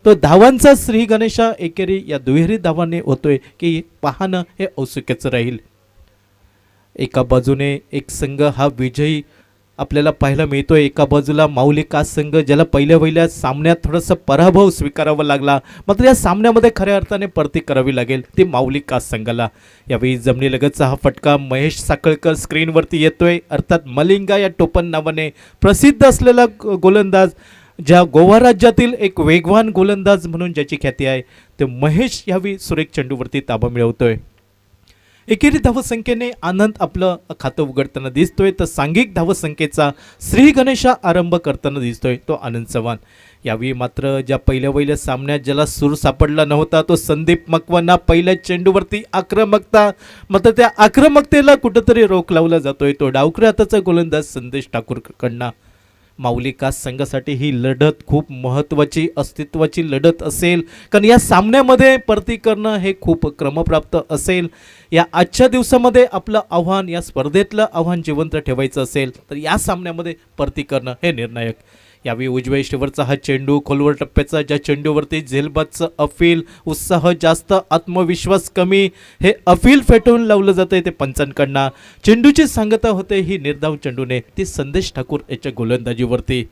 तो धावांचा श्री गणेशा एकेरी या दुहेरी धावांनी होतोय की पाहणं हे औत्सुक्याचं राहील। एका बाजूने एक संघ हा विजयी आपल्याला पाहायला मिळतोय, एका बाजूला माऊली कास संघ ज्याला पहिल्या सामन्यात थोडासा पराभव स्वीकारावा लागला, मात्र या सामन्यामध्ये खऱ्या अर्थाने परती करावी लागेल ती माऊली कास संघाला। यावेळी जमिनीलगतचा हा फटका महेश साखळकर स्क्रीनवरती येतोय, अर्थात मलिंगा या टोपण नावाने प्रसिद्ध असलेला गोलंदाज, ज्या गोवा राज्यातील एक वेगवान गोलंदाज म्हणून ज्याची ख्याती आहे, ते महेश यावेळी सुरेख चेंडूवरती ताबा मिळवतोय। एकेरी धावसंख्येने आनंद आपलं खातं उघडताना दिसतोय, तर सांघिक धावसंख्येचा श्री गणेशा आरंभ करताना दिसतोय तो आनंद चव्हाण। यावेळी मात्र ज्या पहिल्या सामन्यात ज्याला सूर सापडला नव्हता तो संदीप मकवाना पहिल्या चेंडूवरती आक्रमकता, मात्र त्या आक्रमकतेला कुठंतरी रोख लावला जातोय तो डावखऱ्या हाताचा गोलंदाज संदेश ठाकूरकडनं। माऊली कास संघासाठी ही लढत खूप महत्त्वाची अस्तित्वाची लढत असेल, कारण या सामन्यामध्ये परती करणं हे खूप क्रमप्राप्त असेल। या आजच्या दिवसामध्ये आपलं आव्हान, या स्पर्धेतलं आव्हान जिवंत ठेवायचं असेल तर या सामन्यामध्ये परती करणं हे निर्णायक। यावेळी उजव्या इष्टीवरचा हा चेंडू खोलवर टप्प्याचा, ज्या चेंडूवरती झेलबादचं अपील, उत्साह जास्त आत्मविश्वास कमी, हे अपील फेटवून लावलं जातं ते पंचांकडनं। चेंडूची सांगता होते ही निर्धाव चेंडूने ती संदेश ठाकूर याच्या गोलंदाजीवरती।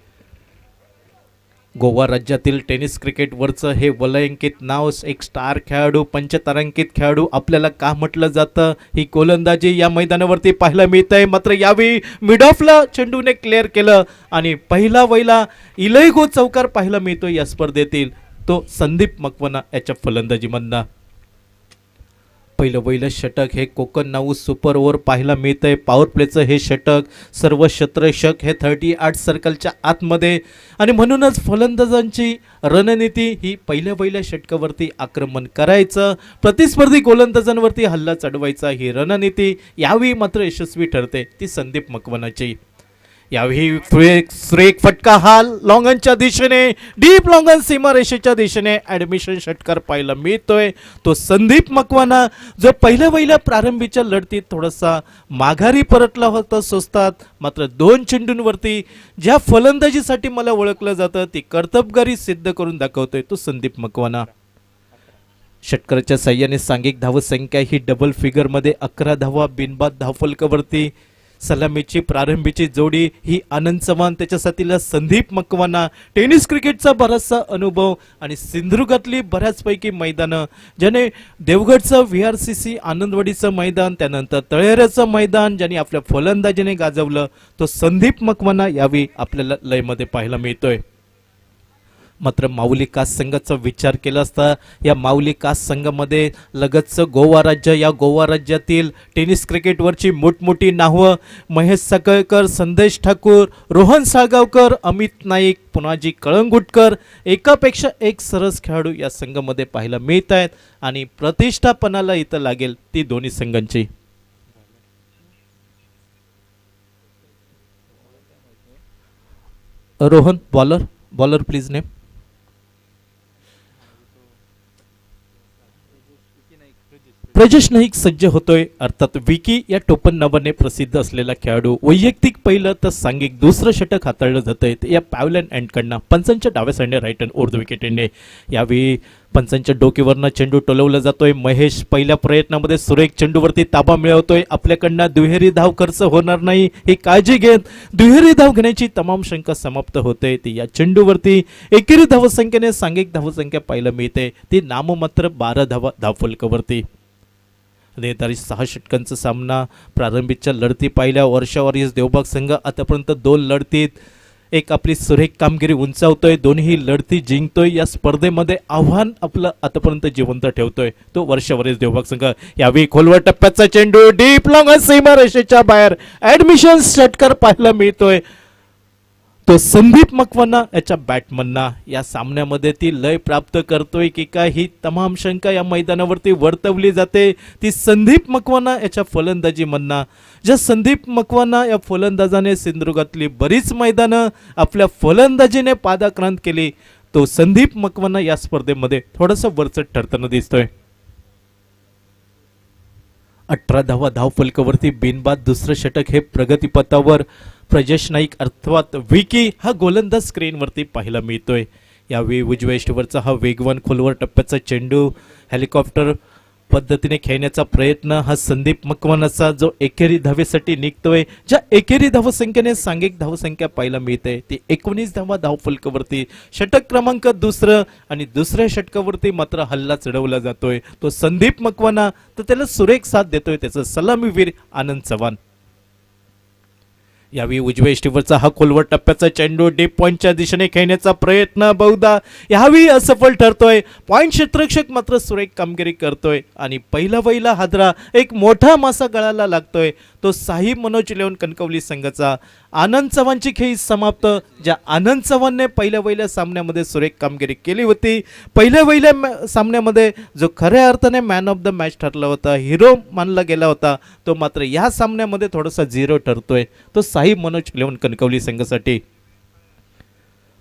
गोवा राज्यातील टेनिस क्रिकेटवरचं हे वलयांकित नाव, एक स्टार खेळाडू, पंचतारांकित खेळाडू आपल्याला का म्हटलं जातं, ही गोलंदाजी या मैदानावरती पाहायला मिळत आहे। मात्र यावेळी मिड ऑफला चेंडूने क्लिअर केलं आणि पहिला वैला इलैगो चौकार पाहायला मिळतो या स्पर्धेतील, तो संदीप मकवाना याच्या फलंदाजीमधनं। पहिलं षटक हे कोकण नाऊ सुपर ओव्हर पाहायला मिळतंय, पॉवर प्लेचं हे षटक, सर्व क्षेत्ररक्षक हे 38 सर्कलच्या आतमध्ये, आणि म्हणूनच फलंदाजांची रणनीती ही पहिल्या षटकावरती आक्रमण करायचं, प्रतिस्पर्धी गोलंदाजांवरती हल्ला चढवायचा, ही रणनीती यावेळी मात्र यशस्वी ठरते ती संदीप मकवानाची। यावेळी सुरेख फटका हा लॉंगनच्या दिशेने, डीप लॉंगन सीमारेषेच्या दिशेने ॲडमिशन षटकार पाहायला मिळतोय, तो संदीप मकवाना जो पहिल्या प्रारंभीच्या लढतीत थोडासा माघारी परतला होता स्वस्तात, मात्र 2 चेंडूंवरती ज्या फलंदाजीसाठी मला ओळखलं जातं ती कर्तबगारी सिद्ध करून दाखवतोय तो संदीप मकवाना। षटकाराच्या साह्याने सांघिक धावसंख्या ही डबल फिगरमध्ये 11 धावा बिनबाद धावफलकावरती। सलामीची प्रारंभीची जोडी ही आनंद चव्हाण, त्याच्या साथीला संदीप मकवाना। टेनिस क्रिकेटचा बराचसा अनुभव आणि सिंधुदुर्गातली बऱ्याचपैकी मैदानं, ज्याने देवगडचं VRCC आनंदवाडीचं मैदान, त्यानंतर तळेऱ्याचं मैदान ज्याने आपल्या फलंदाजीने गाजवलं, तो संदीप मकवाना यावेळी आपल्याला लयमध्ये पाहायला मिळतोय। मात्र माऊली कास संघाचा विचार केला असता या माऊली कास संघामध्ये लगतचं गोवा राज्य, या गोवा राज्यातील टेनिस क्रिकेटवरची मोठमोठी नावं महेश साखळकर, संदेश ठाकूर, रोहन साळगावकर, अमित नाईक, पुनाजी कळंगुटकर, एकापेक्षा एक सरस खेळाडू या संघामध्ये पाहायला मिळत आहेत आणि प्रतिष्ठापनाला इथं लागेल ती दोन्ही संघांची। Rohan bowler please name. Prajnesh Naik सज्ज होतोय, अर्थात विकी या टोपण नावाने प्रसिद्ध असलेला खेळाडू। वैयक्तिक पहिलं तर सांघिक दुसरं षटक हाताळलं जातंय या पॅव्हलन एंडकडनं पंचांच्या डाव्या साईडने राईट हँड उर्ध्व विकेटने। यावेळी पंचांच्या डोकीवरनं चेंडू टोलवला जातोय, महेश पहिल्या प्रयत्नामध्ये सुरेख चेंडूवरती ताबा मिळवतोय, आपल्याकडनं दुहेरी धाव खर्च होणार नाही ही काळजी घेत दुहेरी धाव घेण्याची तमाम शंका समाप्त होते ती या चेंडूवरती। एकेरी धावसंख्येने सांघिक धावसंख्या पाहायला मिळते ती नाममात्र 12 धावा धावफलकावरती। निर्धारित 6 षटकांचा सामना, प्रारंभीच्या लढती पाहिल्या वर्षा वॉरियर्स देवबाग संघ आतापर्यंत 2 लढतीत एक आपली सुरेख कामगिरी उंचावतोय, दोन्ही लढती जिंकतोय, या स्पर्धेमध्ये आव्हान आपलं आतापर्यंत जिवंत ठेवतोय तो वर्षा वॉरियर्स देवबाग संघ। यावेळी खोलवर टप्प्याचा चेंडू डीप लॉंग सीमारेषेच्या बाहेर ॲडमिशन षटकार पाहायला मिळतोय तो संदीप मकवाना याच्या बॅटमनना। या सामन्यामध्ये ती लय प्राप्त करतोय की काय ही तमाम शंका या मैदानावरती वर्तवली जाते ती संदीप मकवाना याच्या फलंदाजीमधना। ज्या संदीप मकवाना या फलंदाजाने सिंधुदुर्गातली बरीच मैदानं आपल्या फलंदाजीने पादाक्रांत केली, तो संदीप मकवाना या स्पर्धेमध्ये थोडंसं वरचढ ठरताना दिसतोय। 18 धावा धावफलकावरती बिनबाद दुसरं षटक हे प्रगतीपथावर प्रजेश नाईक अर्थात विकी हा गोलंदाज स्क्रीनवरती पाहायला मिळतोय। यावेळी उजव्या यष्टीवरचा हा वेगवान खोलवर टप्प्याचा चेंडू हेलिकॉप्टर पद्धतीने खेळण्याचा प्रयत्न हा संदीप मकवानाचा जो एकेरी धावेसाठी निघतोय, ज्या एकेरी धावसंख्येने सांघिक धावसंख्या पाहायला मिळते ती 19 धावा धावफलकावरती, षटक क्रमांक दुसरं आणि दुसऱ्या षटकावरती मात्र हल्ला चढवला जातोय तो संदीप मकवाना, तर त्याला सुरेख साथ देतोय त्याचा सलामीवीर आनंद चव्हाण. यावेळी उजव्या यष्टीवरचा हा खोलवर टप्प्याचा चेंडू डीप पॉईंटच्या दिशेने खेळण्याचा प्रयत्न बहुधा यावेळी असफल ठरतोय. पॉईंट क्षेत्ररक्षक मात्र सुरेख कामगिरी करतोय आणि पहिला हादरा एक मोठा मासा गळाला लागतोय तो साई मनोज 11 कणकवली संघाचा. आनंद चव्हाणची खेळी समाप्त, ज्या आनंद चव्हाणने पहिल्या सामन्यामध्ये सुरेख कामगिरी केली होती. पहिल्या सामन्यामध्ये जो खऱ्या अर्थाने मॅन ऑफ द मॅच ठरला होता, हिरो मानला गेला होता, तो मात्र या सामन्यामध्ये थोडासा झिरो ठरतोय तो साई मनोज 11 कणकवली संघासाठी.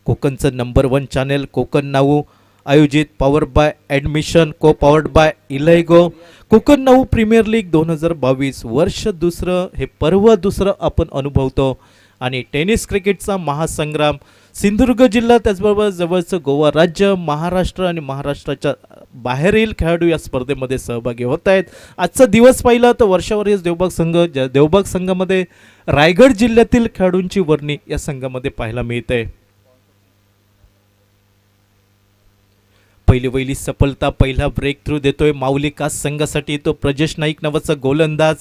कोकणचं नंबर 1 चॅनेल कोकण नाऊ आयोजित power by admission co powered by इलायगो कोकण नाऊ प्रीमियर लीग 2022 वर्ष दुसरं, हे पर्व दुसरं आपण अनुभवतो आणि टेनिस क्रिकेटचा महासंग्राम सिंधुदुर्ग जिल्हा त्याचबरोबर जवळचं गोवा राज्य, महाराष्ट्र आणि महाराष्ट्राच्या बाहेरील खेळाडू या स्पर्धेमध्ये सहभागी होत आहेत. आजचा दिवस पाहिला तर वर्षावर देवबाग संघ, ज्या देवबाग संघामध्ये रायगड जिल्ह्यातील खेळाडूंची वर्णी या संघामध्ये पाहायला मिळते. पहिली सफलता, पहिला ब्रेक थ्रू देतोय माऊली कास संघासाठी तो प्रजेश नाईक नावाचा गोलंदाज.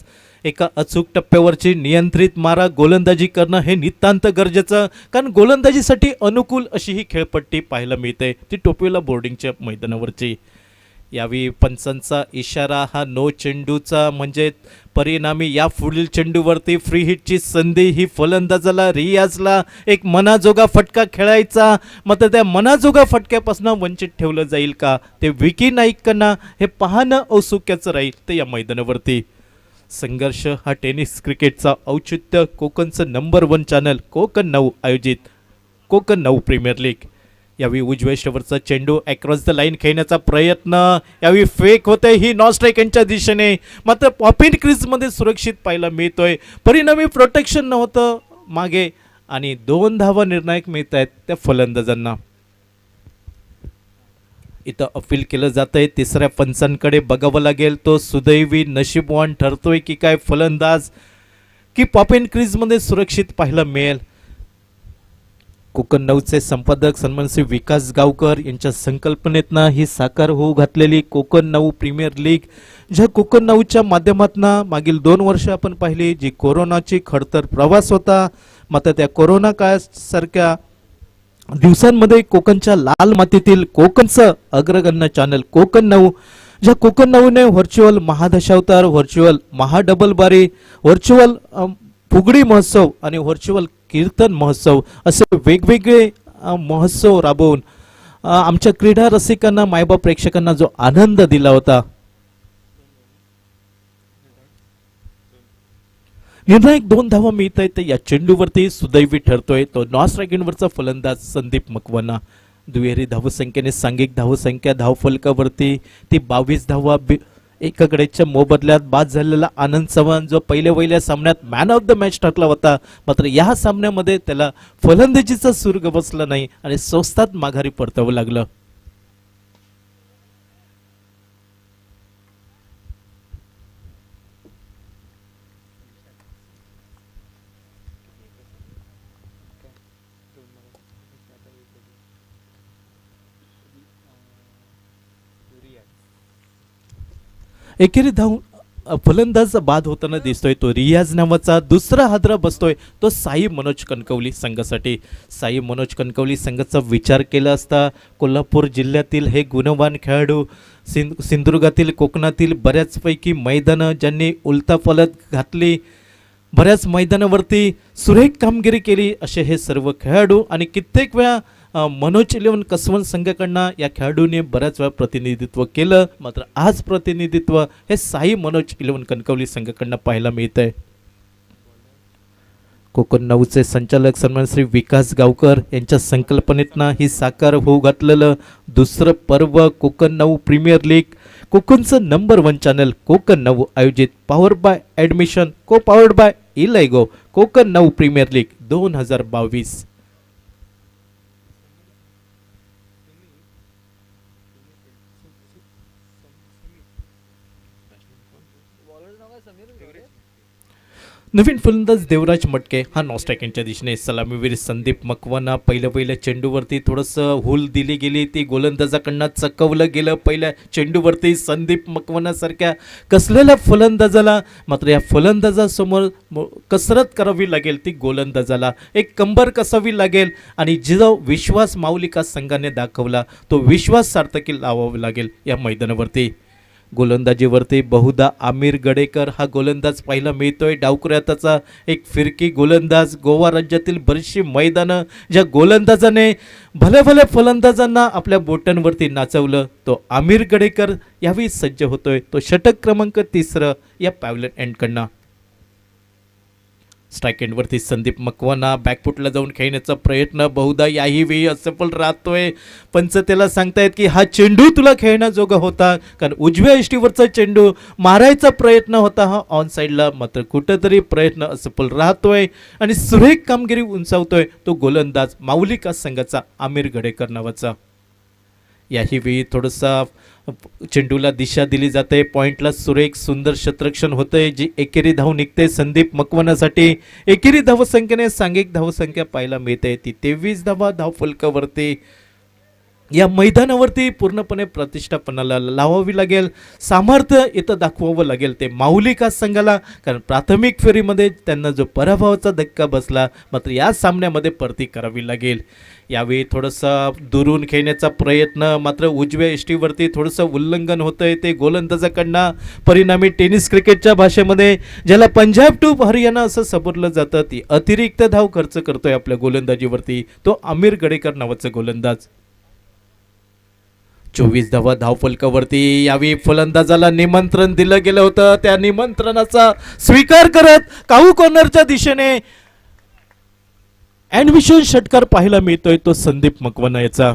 एका अचूक टप्प्यावरची नियंत्रित मारा गोलंदाजी करणं हे नितांत गरजेचं, कारण गोलंदाजीसाठी अनुकूल अशी ही खेळपट्टी पाहायला मिळते ती टोपीवाला बोर्डिंगच्या मैदानावरची. यावेळी पंचांचा इशारा हा नो चेंडूचा, म्हणजे परिणामी या पुढील चेंडूवरती फ्री हिटची संधी ही फलंदाजाला रियाजला एक मनाजोगा फटका खेळायचा, मात्र त्या मनाजोगा फटक्यापासून वंचित ठेवलं जाईल का ते विकी नाईकांना हे पाहणं औत्सुक्याचं राहील ते या मैदानावरती. संघर्ष हा टेनिस क्रिकेटचा औचित्य कोकणचं नंबर 1 चॅनल कोकण नाऊ आयोजित कोकण नाऊ प्रीमियर लीग. यावेळी उजव्या यष्टीवरचा चेंडू अक्रॉस द लाईन खेळण्याचा प्रयत्न, यावेळी फेक होते ही नॉन स्ट्राईक यांच्या दिशेने, मात्र पॉपिन क्रीजमध्ये सुरक्षित पाहायला मिळतोय. परिणामी प्रोटेक्शन नव्हतं मागे आणि 2 धावा निर्णायक मिळत आहेत त्या फलंदाजांना. इथं अपील केलं जातंय, तिसऱ्या पंचांकडे बघावं लागेल तो सुदैवी नशीबवान ठरतोय की काय फलंदाज, की पॉपिन क्रीजमध्ये सुरक्षित पाहायला मिळेल. कोकण नाऊचे संपादक सन्मान श्री विकास गावकर यांच्या संकल्पनेतनं ही साकार होऊ घातलेली कोकण नाऊ प्रीमियर लीग, ज्या कोकण नाऊच्या माध्यमातून मागील 2 वर्ष आपण पाहिली जी कोरोनाची खडतर प्रवास होता, मात्र त्या कोरोना काळासारख्या दिवसांमध्ये कोकणच्या लाल मातीतील कोकणचं अग्रगण्य चॅनल कोकण नाऊ, ज्या कोकण नाऊने व्हर्च्युअल महादशावतार, व्हर्च्युअल महाडबलबारी, व्हर्च्युअल फुगडी महोत्सव आणि व्हर्च्युअल कीर्तन महोत्सव असे वेगवेगळे महोत्सव राबवून आमच्या क्रीडा रसिकांना, मायबाप प्रेक्षकांना जो आनंद दिला होता. निर्णायक 2 धावा मिळत आहेत या चेंडूवरती सुदैवी ठरतोय तो नॉन स्ट्रायकिंगवरचा फलंदाज संदीप मकवाना. दुहेरी धावसंख्येने सांघिक धावसंख्या धावफलकावरती ती 22 धावा एकाकडेच्या मोबदल्यात बाद झालेला आनंद चव्हाण जो पहिल्या सामन्यात मॅन ऑफ द मॅच ठरला होता, मात्र या सामन्यामध्ये त्याला फलंदाजीचा सूर बसला नाही आणि स्वस्तात माघारी परतावं लागलं. एकेरी धाव फलंदाज बाद होताना दिसतोय तो रियाज नावाचा. दुसरा हादरा बसतोय तो साई मनोज कणकवली संघासाठी. साई मनोज कणकवली संघाचा विचार केला असता कोल्हापूर जिल्ह्यातील हे गुणवान खेळाडू, सिंधुदुर्गातील कोकणातील बऱ्याचपैकी मैदानं ज्यांनी उलटा फलत घातली, बऱ्याच मैदानावरती सुरेख कामगिरी केली असे हे सर्व खेळाडू आणि कित्येक वेळा मनोज 11 कसवंत संघाकडनं या खेळाडूने बऱ्याच वेळा प्रतिनिधित्व केलं, मात्र आज प्रतिनिधित्व हे साई मनोज 11 कणकवली संघाकडनं पाहायला मिळत आहे. कोकण नाऊचे संचालक सन्मान श्री विकास गावकर यांच्या संकल्पनेतनं ही साकार होऊ घातलेलं दुसरं पर्व कोकण नाऊ प्रीमियर लीग, कोकणचं नंबर 1 चॅनल कोकण नाऊ आयोजित power by admission co powered by इलायगो कोकण नाऊ प्रीमियर लीग 2022. नवीन फलंदाज देवराज मटके हा नॉस्ट्रायकिंगच्या दिशेने. सलामीवीर संदीप मकवाना पहिल्या चेंडूवरती थोडंसं हूल दिली गेली, ती गोलंदाजाकडनं चकवलं गेलं. पहिल्या चेंडूवरती संदीप मकवानासारख्या कसलेल्या फलंदाजाला, मात्र या फलंदाजासमोर कसरत करावी लागेल. ती गोलंदाजाला एक कंबर कसावी लागेल आणि जो विश्वास माऊलिका संघाने दाखवला तो विश्वास सार्थकी लावावा लागेल या मैदानावरती. गोलंदाजीवरती बहुधा आमिर गडेकर हा गोलंदाज पाहायला मिळतोय. डावकुऱ्याचा एक फिरकी गोलंदाज. गोवा राज्यातील बरीचशी मैदानं ज्या गोलंदाजाने भल्या भल्या फलंदाजांना आपल्या बोटांवरती नाचवलं, तो आमिर गडेकर यावेळी सज्ज होतोय. तो षटक क्रमांक 3 या पॅव्हलियन एंडकडनं. स्ट्राईक एंडवरती संदीप मकवाना बॅकफुटला जाऊन खेळण्याचा प्रयत्न बहुधा याही वेळी असफल राहतोय. पंच त्याला सांगतायत की हा चेंडू तुला खेळण्याजोगा होता, कारण उजव्या इष्टीवरचा चेंडू मारायचा प्रयत्न होता हा ऑन साईडला, मात्र कुठंतरी प्रयत्न असफल राहतोय आणि सुरेख कामगिरी उंचावतोय तो गोलंदाज माऊलिका संघाचा आमिर गडेकर नावाचा. याही वेळी थोडंसं चेंडूला दिशा दिली जाते. पॉइंटला सुरेख सुंदर क्षेत्ररक्षण होतंय, जी एकेरी धाव निघते संदीप मकवानासाठी. एकेरी धावसंख्येने सांघिक धावसंख्या पाहायला मिळते ती 23 धावा धावफलकावरती. या मैदानावरती पूर्णपणे प्रतिष्ठापनाला लावावी लागेल, सामर्थ्य इथं दाखवावं लागेल ते माऊलिका संघाला, कारण प्राथमिक फेरीमध्ये त्यांना जो पराभवाचा धक्का बसला, मात्र या सामन्यामध्ये परती करावी लागेल. यावेळी थोडंसं दुरून खेळण्याचा प्रयत्न, मात्र उजव्या इष्टीवरती थोडंसं उल्लंघन होतंय ते गोलंदाजाकडनं. परिणामी टेनिस क्रिकेटच्या भाषेमध्ये ज्याला पंजाब टू हरियाणा असं सबरलं जातं, ती अतिरिक्त धाव खर्च करतोय आपल्या गोलंदाजीवरती तो आमिर गडेकर नावाचा गोलंदाज. 24 धावा धावफलकावरती. यावेळी फलंदाजाला निमंत्रण दिलं गेलं होतं, त्या निमंत्रणाचा स्वीकार करत काऊ कॉर्नरच्या दिशेने ॲडमिशन षटकार पाहायला मिळतोय तो संदीप मकवाना याचा.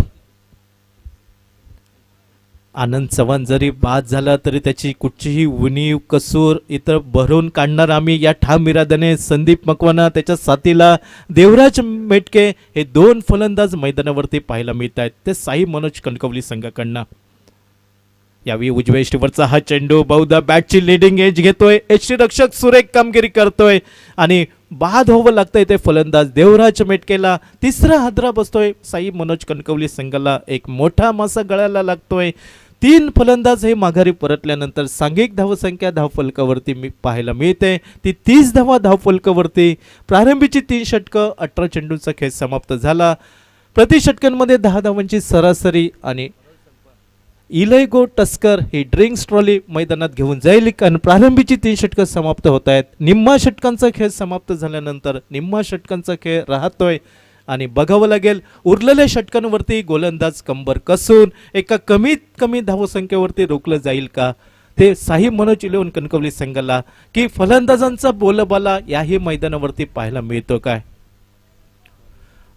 आनंद चव्हाण जरी बाद झाला तरी त्याची कुठचीही उणीव कसूर इतर भरून काढणार आम्ही या ठाम इराद्याने. संदीप मकवाना त्याच्या साथीला देवराज मेटके हे 2 फलंदाज मैदानावरती पाहायला मिळत आहेत, ते साई मनोज कणकवली संघाकडनं. यावेळी उजव्या इष्टीवरचा हा चेंडू बहुधा बॅटची लिडिंग एज घेतोय. यष्टीरक्षक सुरेख कामगिरी करतोय आणि बाद व्हावं लागतंय ते फलंदाज देवराज मेटकेला. 3रा हादरा बसतोय साई मनोज कणकवली संघाला. एक मोठा मासा गळ्याला लागतोय. 3 फलंदाज हे माघारी परतल्यानंतर सांघिक धावसंख्या धावफलकावरती पाहायला मिळते ती 30 धावा धावफलकावरती. प्रारंभीची 3 षटकं 18 चेंडूंचा खेळ समाप्त झाला. प्रति षटकांमध्ये 10 धावांची सरासरी आणि इलेगो टस्कर ही ड्रिंक्स ट्रॉली मैदानात घेऊन जाईल, कारण प्रारंभीची 3 षटकं समाप्त होत आहेत. निम्मा षटकांचा खेळ समाप्त झाल्यानंतर निम्मा षटकांचा खेळ राहतोय आणि बघावं लागेल उरलेल्या षटकांवरती गोलंदाज कंबर कसून एका कमीत कमी धावसंख्येवरती रोखलं जाईल का, ते साई मनोज 11 कणकवली संघाला की फलंदाजांचा बोलबाला याही मैदानावरती पाहायला मिळतो काय.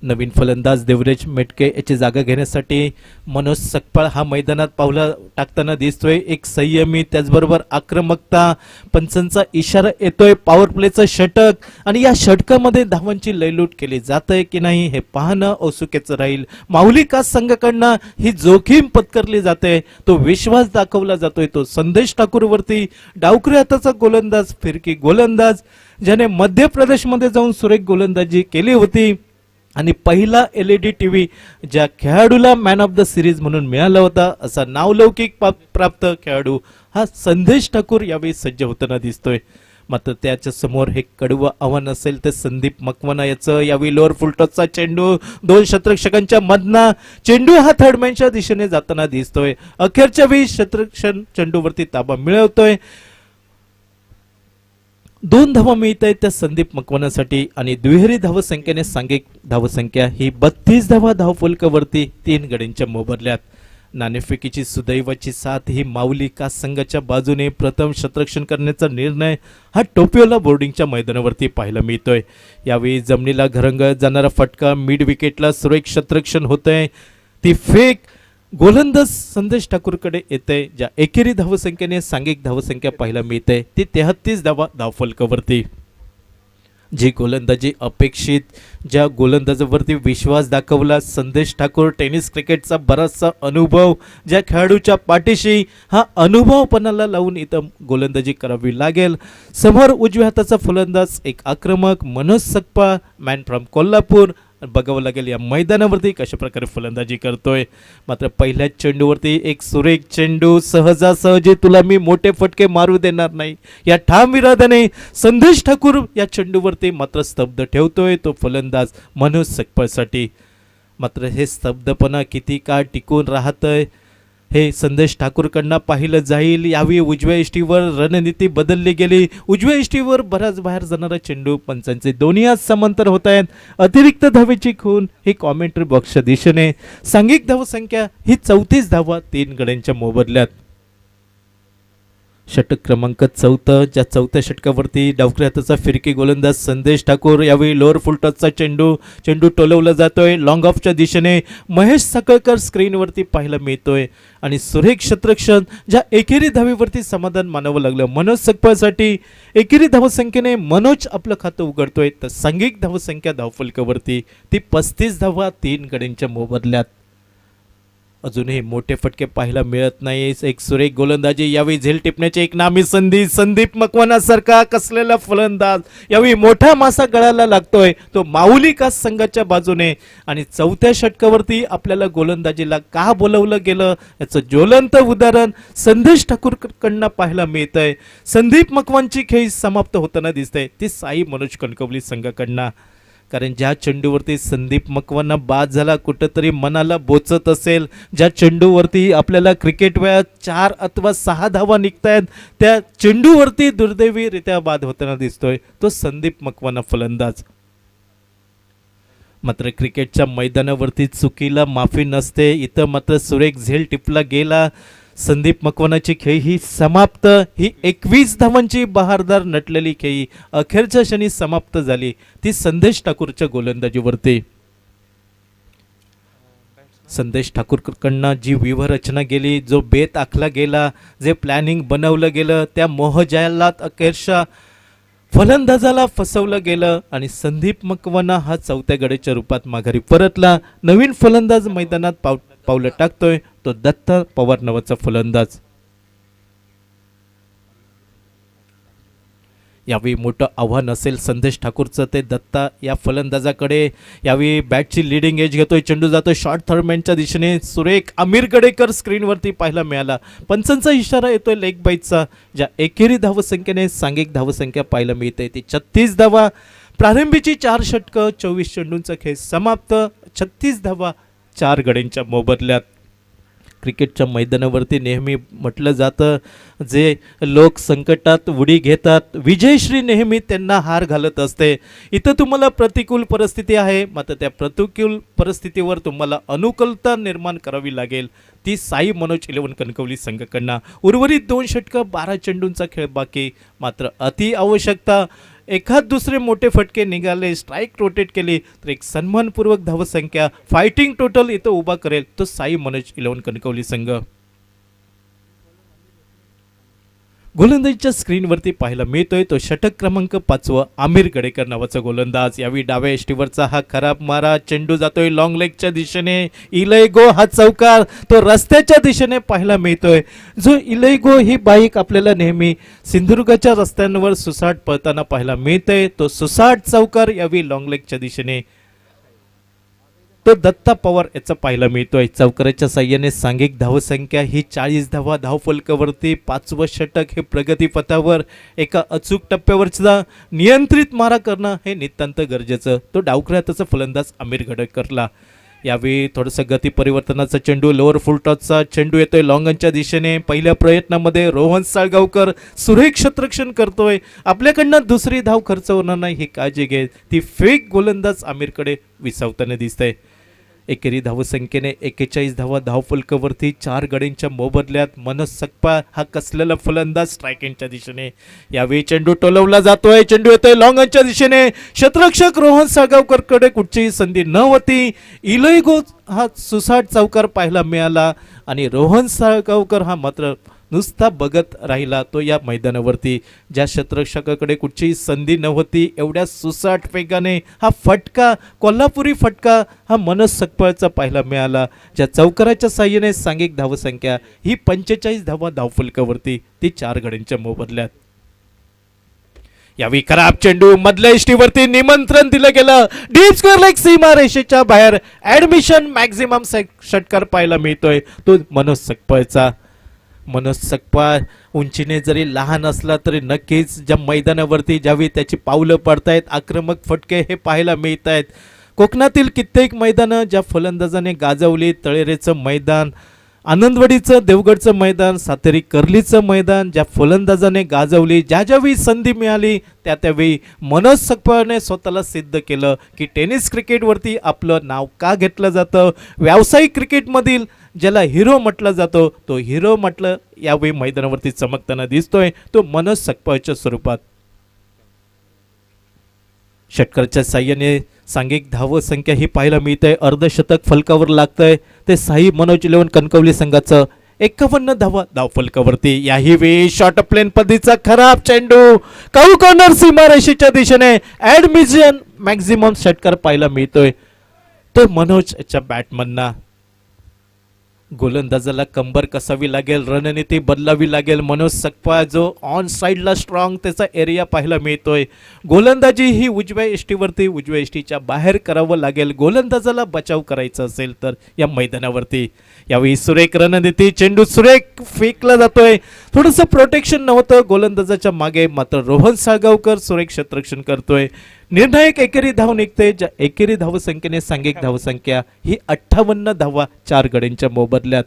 नवीन फलंदाज देवराज मेटके याची जागा घेण्यासाठी मनोज सकपाळ हा मैदानात पावला टाकताना दिसतोय. एक संयमी त्याचबरोबर आक्रमकता, पंचांचा इशारा येतोय, पॉवर प्लेचं षटक आणि या षटकामध्ये धावांची लयलूट केली जाते की नाही हे पाहणं औत्सुक्याचं राहील. माऊलिका संघाकडनं ही जोखीम पत्करली जाते, तो विश्वास दाखवला जातोय तो संदेश ठाकूरवरती. डावकरी हाताचा गोलंदाज, फिरकी गोलंदाज ज्याने मध्य प्रदेशमध्ये जाऊन सुरेख गोलंदाजी केली होती आणि पहिला LED TV ज्या खेळाडूला मॅन ऑफ द सिरीज म्हणून मिळाला होता, असा नावलौकिक प्राप्त खेळाडू हा संदेश ठाकूर यावेळी सज्ज होताना दिसतोय. मात्र त्याच्या समोर हे कडवं आव्हान असेल ते संदीप मकवाना याचं. यावेळी लोअर फुलटॉसचा चेंडू 2 क्षेत्ररक्षकांच्या मधना चेंडू हा थर्डमॅनच्या दिशेने जाताना दिसतोय. अखेरच्या वेळी क्षेत्ररक्षण चेंडूवरती ताबा मिळवतोय. 2 धावा मिळत आहेत त्या संदीप मकवानासाठी आणि दुहेरी धावसंख्येने सांघिक धावसंख्या ही 32 धावा धावफलकावरती 3 गड्यांच्या मोबदल्यात. नाणेफेकीची सुदैवाची साथ ही माऊलिका संघाच्या बाजूने. प्रथम क्षेत्ररक्षण करण्याचा निर्णय हा टोपियोला बोर्डिंगच्या मैदानावरती पाहायला मिळतोय. यावेळी जमिनीला घरंगळत जाणारा फटका, मिड विकेटला सुरेख क्षेत्ररक्षण होतंय. ती फेक गोलंदाज संदेश ठाकूरकडे येते, ज्या एकेरी धावसंख्येने सांघिक धावसंख्या पाहायला मिळते ती 33 धावा धावफलकावरती. जी गोलंदाजी अपेक्षित, ज्या गोलंदाजावरती विश्वास दाखवला संदेश ठाकूर, टेनिस क्रिकेटचा बराचसा अनुभव, ज्या खेळाडूच्या पाठीशी हा अनुभवपणाला लावून इथं गोलंदाजी करावी लागेल. समोर उजव्या हाताचा फलंदाज एक आक्रमक मनोज सकपा, मॅन फ्रॉम कोल्हापूर. बघावं लागेल या मैदानावरती कशा प्रकारे फलंदाजी करतोय. मात्र पहिल्याच चेंडूवरती एक सुरेख चेंडू, सहजासहजी तुला मी मोठे फटके मारू देणार नाही या ठाम इराद्याने संदेश ठाकूर या चेंडूवरती मात्र स्तब्ध ठेवतोय तो फलंदाज मनोज सकपासाठी. मात्र हे स्तब्धपणा किती काळ टिकून राहतंय हे संदेश ठाकूरकडनं पाहिलं जाईल. यावेळी उजव्या इष्टीवर रणनीती बदलली गेली. उजव्या इष्टीवर बराच बाहेर जाणारा चेंडू पंचांचे दोन्ही हात समांतर होत आहेत. अतिरिक्त धावेची खून ही कॉमेंट्री बॉक्सच्या दिशेने. सांघिक धावसंख्या ही 34 धावा 3 गड्यांच्या मोबदल्यात. षटक क्रमांक 4, ज्या 4थ्या षटकावरती डावख्या हाताचा फिरकी गोलंदाज संदेश ठाकूर. यावेळी लोअर फुल टचचा चेंडू टोलवला जातोय लॉंग ऑफच्या दिशेने. महेश साखळकर स्क्रीनवरती पाहायला मिळतोय आणि सुरेख क्षेत्ररक्षण ज्या एकेरी धावेवरती समाधान मानावं लागलं मनोज सकपासाठी. एकेरी धावसंख्येने मनोज आपलं खातं उघडतोय तर सांघिक धावसंख्या धावफलकावरती ती 35 धावा 3 गड्यांच्या मोबदल्यात. अजूनही मोठे फटके पाहायला मिळत नाही. एक सुरेख गोलंदाजी, यावेळी झेल टिपण्याची एक नामी संधी. संदीप मकवानासारखा कसलेला फलंदाज, यावेळी मोठा मासा गळाला लागतोय तो माऊली कास संघाच्या बाजूने. आणि 4थ्या षटकावरती आपल्याला गोलंदाजीला का बोलवलं गेलं याचं ज्वलंत उदाहरण संदेश ठाकूरकडनं पाहायला मिळतंय. संदीप मकवानची खेळी समाप्त होताना दिसतंय ती साई मनोज कणकवली संघाकडनं. कारण ज्या चेंडूवरती संदीप मकवाना बाद झाला कुठंतरी मनाला बोचत असेल, ज्या चेंडूवरती आपल्याला क्रिकेट वयात 4 अथवा 6 धावा निघतायत त्या चेंडूवरती दुर्दैवीरित्या बाद होताना दिसतोय तो संदीप मकवाना फलंदाज. मात्र क्रिकेटच्या मैदानावरती चुकीला माफी नसते. इथं मात्र सुरेख झेल टिपला गेला. संदीप मकवानाची खेळी ही समाप्त. ही 21 धावांची बहारदार नटलेली खेळी अखेरच्या क्षणी समाप्त झाली ती संदेश ठाकूरच्या गोलंदाजीवरती. संदेश ठाकूरकडनं जी व्यूहरचना गेली, जो बेत आखला गेला, जे प्लॅनिंग बनवलं गेलं त्या मोहजालात अखेरच्या फलंदाजाला फसवलं गेलं आणि संदीप मकवाना हा 4थ्या गड्याच्या रूपात माघारी परतला. नवीन फलंदाज मैदानात पावलं टाकतोय तो दत्ता पवार नावाचा फलंदाज. यावेळी मोठं आव्हान असेल संदेश ठाकूरचं ते दत्ता या फलंदाजाकडे. यावेळी बॅटची लिडिंग एज घेतोय, चेंडू जातोय शॉर्ट थर्डमॅनच्या दिशेने. सुरेख आमिर गडेकर स्क्रीनवरती पाहायला मिळाला. पंचांचा इशारा येतोय लेग बाईटचा. ज्या एकेरी धावसंख्येने सांघिक धावसंख्या पाहायला मिळते ती 36 धावा. प्रारंभीची 4 षटकं 24 चेंडूंचा खेळ समाप्त. 36 धावा 4 गड्यांच्या मोबदल्यात. क्रिकेटच्या मैदानावरती नेहमी म्हटलं जातं जे लोक संकटात उडी घेतात विजयश्री नेहमी त्यांना हार घालत असते. इथं तुम्हाला प्रतिकूल परिस्थिती आहे, मात्र त्या प्रतिकूल परिस्थितीवर तुम्हाला अनुकूलता निर्माण करावी लागेल. ती साई मनोज 11 कणकवली संघाकडनं. उर्वरित 2 षटकं 12 चेंडूंचा खेळ बाकी. मात्र अति आवश्यकता एखाद दुसरे मोठे फटके निघाले, स्ट्राईक रोटेट केली तर एक सन्मानपूर्वक धावसंख्या फायटिंग टोटल इथं उभा करेल तो साई मनोज 11 कणकवली संघ. गोलंदाजीच्या स्क्रीनवरती पाहायला मिळतोय तो षटक क्रमांक 5 आमिर गडेकर नावाचा गोलंदाज. यावेळी डाव्या एष्टीवरचा हा खराब मारा, चेंडू जातोय लॉंग लेगच्या दिशेने. इलैगो हा चौकार तो रस्त्याच्या दिशेने पाहायला मिळतोय. जो इलैगो ही बाईक आपल्याला नेहमी सिंधुदुर्गाच्या रस्त्यांवर सुसाट पळताना पाहायला मिळतंय तो सुसाट चौकार यावेळी लॉंग लेगच्या दिशेने तो दत्ता पवार याचा पाहायला मिळतोय. चौकाराच्या साह्याने सांघिक धावसंख्या ही 40 धावा धावफलकावरती. 5वं षटक हे प्रगतीपथावर एका अचूक टप्प्यावरचा नियंत्रित मारा करणं हे नितांत गरजेचं. तो डावखऱ्या हाताचा फलंदाज आमिर गडेकरला. यावेळी थोडंसं गती परिवर्तनाचा चेंडू, लोअर फुल टॉसचा चेंडू येतोय लॉंगनच्या दिशेने. पहिल्या प्रयत्नामध्ये रोहन साळगावकर सुरेख क्षेत्ररक्षण करतोय. आपल्याकडनं दुसरी धाव खर्च होणार नाही ही काळजी घे. ती फेक गोलंदाज आमिरकडे विसावताना दिसतंय. एकेरी धावसंख्येने 41 धावा धावफलकावरती 4 गड्यांच्या मोबदल्यात. मनोज सकपा हा कसलेला फलंदाज स्ट्रायकिंगच्या दिशेने. यावेळी चेंडू टोलवला जातोय, चेंडू येतोय लॉंगनच्या दिशेने. क्षेत्ररक्षक रोहन साळगावकरकडे कुठचीही संधी न होती. इलैगो हा सुसाट चौकार पाहायला मिळाला आणि रोहन साळगावकर हा मात्र नुसता बघत राहिला तो या मैदानावरती. ज्या क्षेत्ररक्षकाकडे कुठचीही संधी नव्हती, एवढ्या सुसाट वेगाने हा फटका, कोल्हापुरी फटका हा मनोज सकपाळचा पाहायला मिळाला. ज्या चौकाराच्या साह्याने सांघिक धावसंख्या ही 45 धावा धावफलकावरती, ती 4 गड्यांच्या मोबदल्यात. यावेळी खराब चेंडू मधल्या इष्टीवरती निमंत्रण दिलं गेलं. डीप स्क्वेअर लेग सीमा रेषेच्या बाहेर ऍडमिशन मॅक्झिमम षटकार पाहायला मिळतोय तो मनोज सकपाळचा. मनोज सकपाळ उंचीने जरी लहान असला तरी नक्कीच ज्या मैदानावरती ज्यावेळी त्याची पावलं पडतायत, आक्रमक फटके हे पाहायला मिळत आहेत. कोकणातील कित्येक मैदानं ज्या फलंदाजाने गाजवली, तळेरेचं मैदान, आनंदवाडीचं, देवगडचं मैदान, सातेरी कर्लीचं मैदान ज्या फलंदाजाने गाजवली, ज्या ज्यावेळी संधी मिळाली त्या त्यावेळी मनोज सकपाळने स्वतःला सिद्ध केलं की टेनिस क्रिकेटवरती आपलं नाव का घेतलं जातं, व्यावसायिक क्रिकेटमधील ज्याला हिरो म्हटलं जातो तो हिरो म्हटलं यावेळी मैदानावरती चमकताना दिसतोय तो मनोज सकपाळच्या स्वरूपात. षटकाराच्या साह्याने सांघिक धावसंख्या ही पाहायला मिळते. अर्धशतक फलकावर लागतंय ते साई मनोज 11 कणकवली संघाचं. 51 धावा धावफलकावरती. याही वेळी शॉर्ट प्लेन पद्धतीचा खराब चेंडू काऊ कॉर्नर सीमारेषेच्या दिशेने ऍडमिशन मॅक्झिमम षटकार पाहायला मिळतोय तो मनोजच्या बॅटमनना. गोलंदाजाला कंबर कसावी लागेल, रणनीती बदलावी लागेल. मनोज सकपाळ जो ऑन साईडला स्ट्रॉंग त्याचा एरिया पाहायला मिळतोय. गोलंदाजी ही उजव्या इष्टीवरती, उजव्या इष्टीच्या बाहेर करावं लागेल गोलंदाजाला बचाव करायचा असेल तर या मैदानावरती. यावेळी सुरेख रणनीती, चेंडू सुरेख फेकला जातोय. थोडंसं प्रोटेक्शन नव्हतं गोलंदाजाच्या मागे, मात्र रोहन साळगावकर सुरेख क्षेत्ररक्षण करतोय. निर्णायक एकेरी धाव निघते. ज्या एकेरी धावसंख्येने सांघिक धावसंख्या ही 58 धावा 4 गड्यांच्या मोबदल्यात.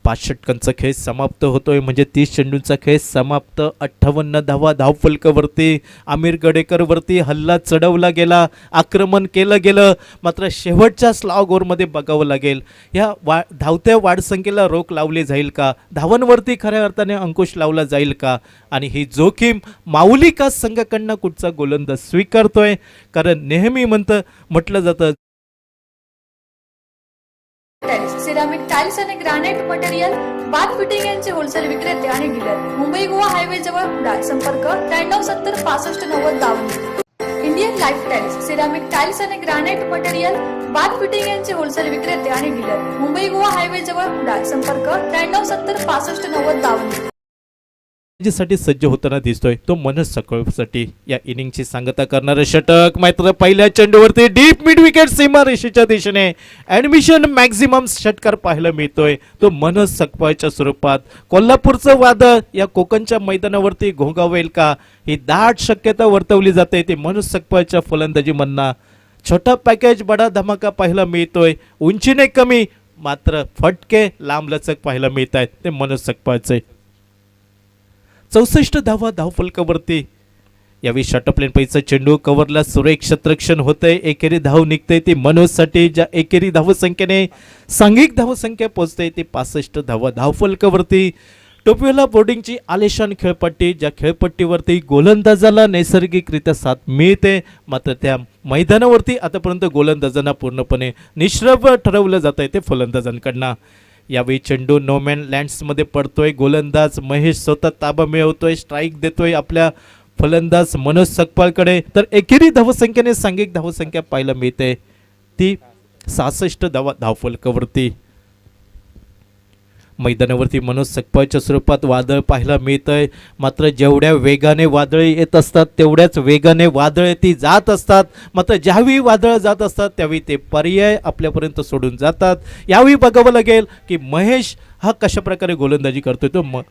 5 षटकांचा खेळ समाप्त होतोय म्हणजे 30 चेंडूंचा खेळ समाप्त. 58 धावा धावफलकावरती. आमिर गडेकर वरती हल्ला चढवला गेला, आक्रमण केलं गेलं, मात्र शेवटच्या स्लॉग ओव्हरमध्ये बघावं लागेल या धावत्या वाढसंख्येला रोख लावली जाईल का, धावांवरती खऱ्या अर्थाने अंकुश लावला जाईल का, आणि ही जोखीम माऊली का संघाकडनं कुठचा गोलंदाज स्वीकारतोय. कारण नेहमी म्हटलं जातं सिरामिक टाइल्स आणि ग्रॅनाइट मटेरियल बाथ फिटिंग यांचे होलसेल विक्रेते आणि डीलर. मुंबई गोवा हायवे जवळ कुडाळ. संपर्क 9370 65 90 52. Indian life tiles ceramic tiles आणि ग्रॅनाइट मटेरियल बाथ फिटिंग यांचे होलसेल विक्रेते आणि डीलर. मुंबई गोवा हायवे जवळ कुडाळ. संपर्क 9370 65 90 52. साठी सज्ज होताना दिसतोय तो मनोज सकपाळसाठी. या इनिंगची सांगता करणारं षटक मात्र पहिल्या चेंडूवरती डीप मिड विकेट सीमा रेषेच्या दिशेने ऍडमिशन मॅक्झिमम षटकार पाहायला मिळतोय तो मनोज सकपाळच्या स्वरूपात. कोल्हापूरचं वादळ या कोकणच्या मैदानावरती घोंगावेल का ही दाट शक्यता वर्तवली जाते. ते मनोज सकपाळच्या फलंदाजी मधना छोटा पॅकेज बडा धमाका पाहायला मिळतोय. उंचीने कमी मात्र फटके लांबलचक पाहायला मिळत आहेत ते मनोज सकपाळचे. 64 धावा धावफलकावरती. यावेळी षटप्लेन पैसा चेंडू कव्हरला सुरेख क्षेत्ररक्षण होतंय. एकेरी धाव निघते ती मनोजसाठी. ज्या एकेरी धावसंख्येने सांघिक धावसंख्या पोहोचते ती 65 धावा धावफलकावरती. टोपीवाला बोर्डिंगची आलिशान खेळपट्टी, ज्या खेळपट्टीवरती गोलंदाजाला नैसर्गिकरित्या साथ मिळते, मात्र त्या मैदानावरती आतापर्यंत गोलंदाजांना पूर्णपणे निष्प्रभ ठरवलं जात आहे ते फलंदाजांकडनं. यावेळी चेंडू नोमॅन लँड्समध्ये पडतोय. गोलंदाज महेश स्वतः ताबा मिळवतोय, स्ट्राईक देतोय आपल्या फलंदाज मनोज सकपाळकडे. तर एकेरी धावसंख्येने सांघिक धावसंख्या पाहायला मिळते ती 66 धावा धावफलकावरती. मैदानावरती मनोज सकपाळच्या स्वरूपात वादळ पाहायला मिळतंय. मात्र जेवढ्या वेगाने वादळे येत असतात तेवढ्याच वेगाने वादळे ती जात असतात. मात्र ज्यावेळी वादळ जात असतात त्यावेळी ते पर्याय आपल्यापर्यंत सोडून जातात. यावेळी बघावं लागेल की महेश हा कशा प्रकारे गोलंदाजी करतोय. तो